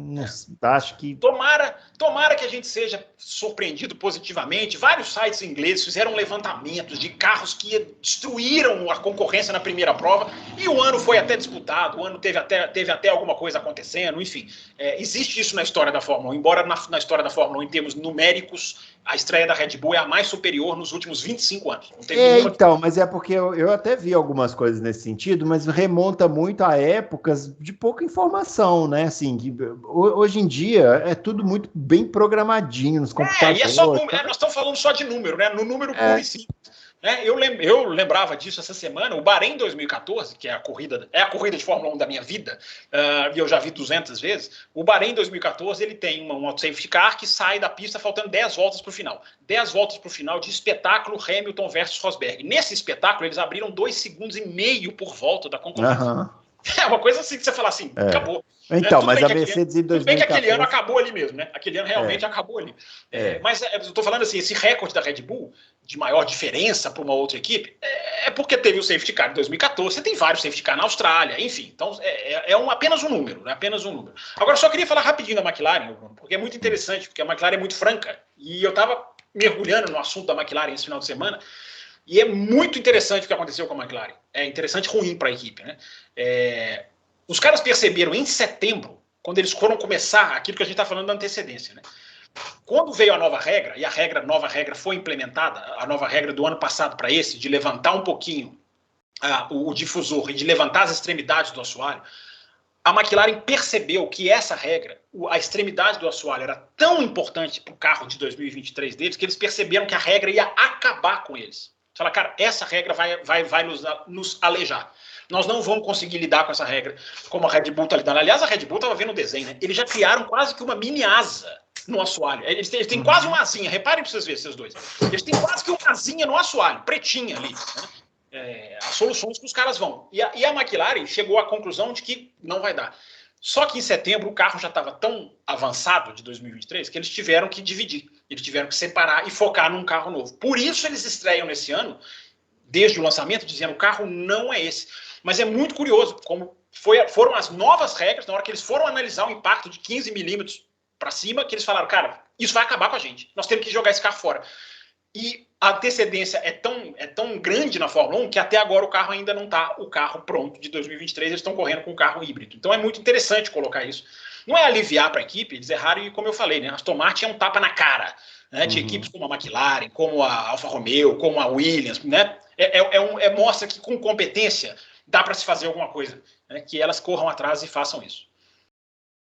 Acho que... Tomara que a gente seja surpreendido positivamente. Vários sites ingleses fizeram levantamentos de carros que destruíram a concorrência na primeira prova, e o ano foi até disputado, o ano teve até alguma coisa acontecendo, enfim. Existe isso na história da Fórmula 1, embora na história da Fórmula 1, em termos numéricos, a estreia da Red Bull é a mais superior nos últimos 25 anos. Não teve nenhuma... Então, mas é porque eu até vi algumas coisas nesse sentido, mas remonta muito a épocas de pouca informação, né? Assim, hoje em dia é tudo muito bem programadinho nos computadores. E é só número, nós estamos falando só de número, né? No número puro e simples. Eu lembrava disso essa semana. O Bahrein 2014, que é a corrida de Fórmula 1 da minha vida, e eu já vi 200 vezes. O Bahrein 2014 ele tem um safety car que sai da pista faltando 10 voltas para o final. 10 voltas para o final de espetáculo Hamilton versus Rosberg. Nesse espetáculo, eles abriram 2,5 segundos por volta da concorrência. É uma coisa assim que você fala assim, acabou. Então, mas a Mercedes em 2014... Tudo bem que aquele ano acabou ali mesmo, né? Aquele ano realmente acabou ali. Mas eu estou falando assim, esse recorde da Red Bull, de maior diferença para uma outra equipe, é porque teve o safety car em 2014, você tem vários safety car na Austrália, enfim. Então, apenas um número, né? Apenas um número. Agora, só queria falar rapidinho da McLaren, Bruno, porque é muito interessante, porque a McLaren é muito franca. E eu estava mergulhando no assunto da McLaren esse final de semana, e é muito interessante o que aconteceu com a McLaren. É interessante e ruim para a equipe, né? Os caras perceberam em setembro, quando eles foram começar aquilo que a gente está falando da antecedência, né? Quando veio a nova regra, e a nova regra foi implementada, a nova regra do ano passado para esse, de levantar um pouquinho o difusor e de levantar as extremidades do assoalho, a McLaren percebeu que essa regra, a extremidade do assoalho, era tão importante para o carro de 2023 deles, que eles perceberam que a regra ia acabar com eles. Falaram, cara, essa regra vai nos alejar. Nós não vamos conseguir lidar com essa regra, como a Red Bull está lidando. Aliás, a Red Bull estava vendo o desenho, né? Eles já criaram quase que uma mini asa no assoalho. Eles têm quase uma asinha. Reparem para vocês verem, esses dois. Eles têm quase que uma asinha no assoalho, pretinha ali, né? As soluções que os caras vão. E a McLaren chegou à conclusão de que não vai dar. Só que em setembro o carro já estava tão avançado de 2023 que eles tiveram que dividir. Eles tiveram que separar e focar num carro novo. Por isso eles estreiam nesse ano, desde o lançamento, dizendo que o carro não é esse. Mas é muito curioso como foram as novas regras, na hora que eles foram analisar o impacto de 15 milímetros para cima, que eles falaram, cara, isso vai acabar com a gente. Nós temos que jogar esse carro fora. E a antecedência é tão grande na Fórmula 1 que até agora o carro ainda não está o carro pronto de 2023, eles estão correndo com um carro híbrido. Então é muito interessante colocar isso. Não é aliviar para a equipe, eles erraram e, como eu falei, né, a Aston Martin é um tapa na cara, né, de equipes como a McLaren, como a Alfa Romeo, como a Williams, né, mostra que com competência dá para se fazer alguma coisa, né, que elas corram atrás e façam isso.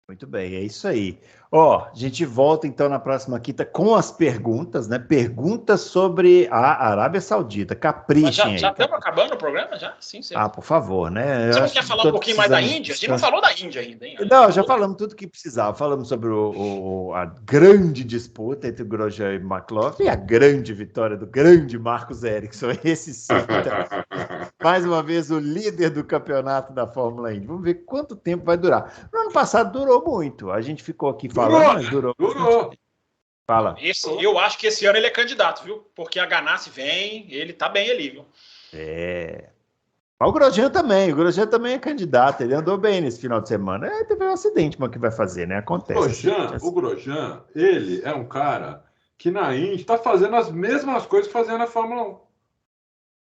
Muito bem, é isso aí. Ó, a gente volta então na próxima quinta com as perguntas, né? Perguntas sobre a Arábia Saudita. Caprichem aí. Já estamos acabando o programa? Já? Sim, sim. Por favor, né? Você não quer falar um pouquinho mais da Índia? A gente não falou da Índia ainda, hein? Não, já falamos tudo que precisava. Falamos sobre a grande disputa entre o Grosjean e McLaughlin e a grande vitória do grande Marcus Ericsson. Esse sim, então, mais uma vez, o líder do campeonato da Fórmula Indy. Vamos ver quanto tempo vai durar. No ano passado durou muito. A gente ficou aqui falando, mas durou. Fala. Eu acho que esse ano ele é candidato, viu? Porque a Ganassi vem, ele tá bem ali, viu? Mas o Grosjean também é candidato. Ele andou bem nesse final de semana. Teve um acidente, mas o que vai fazer, né? Acontece. O Grosjean, ele é um cara que na Indy está fazendo as mesmas coisas que fazia na Fórmula 1.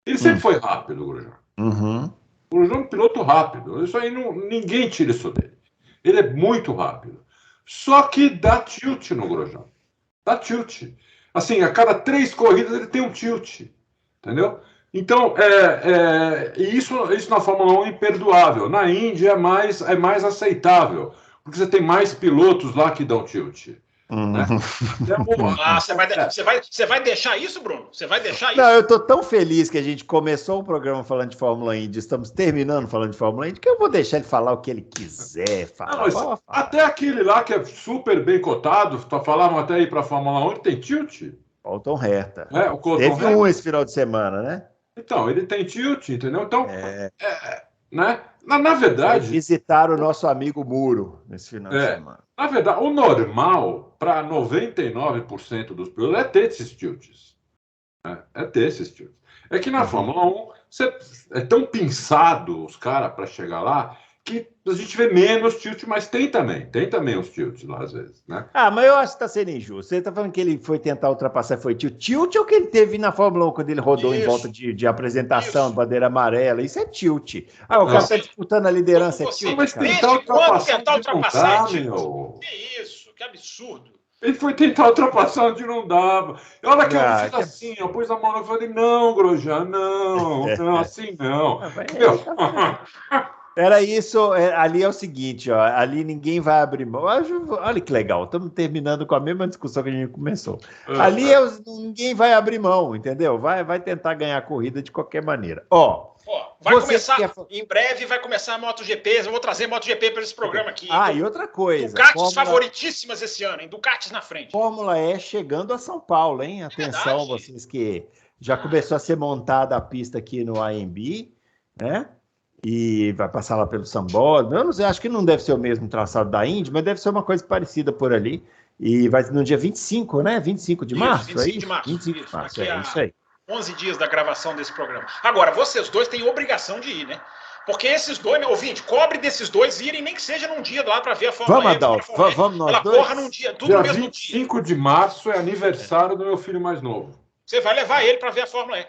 Ele sempre foi rápido, o Grosjean. O Grosjean é um piloto rápido. Isso aí ninguém tira isso dele. Ele é muito rápido. Só que dá tilt no Grosjean. Dá tilt. Assim, a cada 3 corridas ele tem um tilt. Entendeu? Então, isso na Fórmula 1 é imperdoável. Na Indy é mais aceitável. Porque você tem mais pilotos lá que dão tilt. Né? Você vai deixar isso, Bruno? Você vai deixar isso? Não, eu tô tão feliz que a gente começou o programa falando de Fórmula Indy, estamos terminando falando de Fórmula Indy, que eu vou deixar ele falar o que ele quiser falar. Não, até aquele lá que é super bem cotado, falaram até aí pra Fórmula 1, ele tem tilt. Colton Herta. Teve esse final de semana, né? Então, ele tem tilt, entendeu? Então, né? Na verdade... Visitar o nosso amigo Muro nesse final de semana. Na verdade, o normal para 99% dos pilotos é ter esses tilts. É ter esses tilts. É que na Fórmula 1 é tão pinçado os caras para chegar lá que a gente vê menos tilt, mas tem também os tilts lá às vezes, né? Mas eu acho que está sendo injusto. Você está falando que ele foi tentar ultrapassar, foi tilt? Tilt é o que ele teve na Fórmula 1 quando ele rodou em volta de apresentação, bandeira amarela. Isso é tilt. O cara está disputando a liderança, é tilt. Mas tentar ultrapassar, meu. Que isso? Que absurdo. Ele foi tentar ultrapassar onde não dava. E olha que eu fiz assim, eu pus a mão e falei, não, Grosjean, não, assim não. Era isso, ali é o seguinte, ó, ali ninguém vai abrir mão. Olha que legal, estamos terminando com a mesma discussão que a gente começou. Ali ninguém vai abrir mão, entendeu? Vai tentar ganhar a corrida de qualquer maneira. Vai começar, em breve vai começar a MotoGP, eu vou trazer MotoGP para esse programa aqui. E outra coisa. Ducatis favoritíssimas esse ano, hein? Ducatis na frente. Fórmula E chegando a São Paulo, hein? Atenção, vocês que já começou a ser montada a pista aqui no AMB, né? E vai passar lá pelo Sambó. Eu não sei, acho que não deve ser o mesmo traçado da Indy, mas deve ser uma coisa parecida por ali. E vai no dia 25, né? 25 de março, 25 de março. 25 de março, isso aí. 11 dias da gravação desse programa. Agora, vocês dois têm obrigação de ir, né? Porque esses dois, meu ouvinte, cobre desses dois irem, nem que seja num dia lá para ver a Fórmula E. Vamos, Adalto, vamos nós dois. Ela corra num dia, tudo no mesmo dia. 25 de março é aniversário do meu filho mais novo. Você vai levar ele para ver a Fórmula E.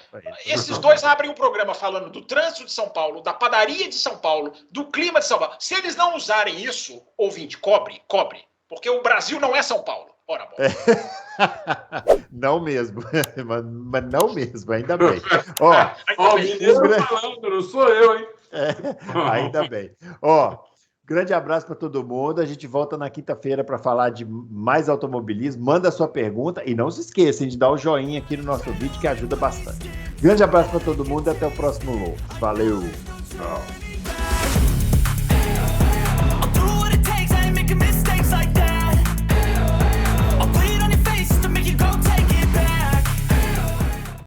Esses dois abrem um programa falando do trânsito de São Paulo, da padaria de São Paulo, do clima de São Paulo. Se eles não usarem isso, ouvinte, cobre. Porque o Brasil não é São Paulo. Ora, bom. Não mesmo. Mas não mesmo, ainda bem. O mineiro falando, não sou eu, hein? Ainda bem. Grande abraço para todo mundo. A gente volta na quinta-feira para falar de mais automobilismo. Manda a sua pergunta e não se esqueçam de dar o joinha aqui no nosso vídeo, que ajuda bastante. Grande abraço para todo mundo e até o próximo Loucos. Valeu! Tchau.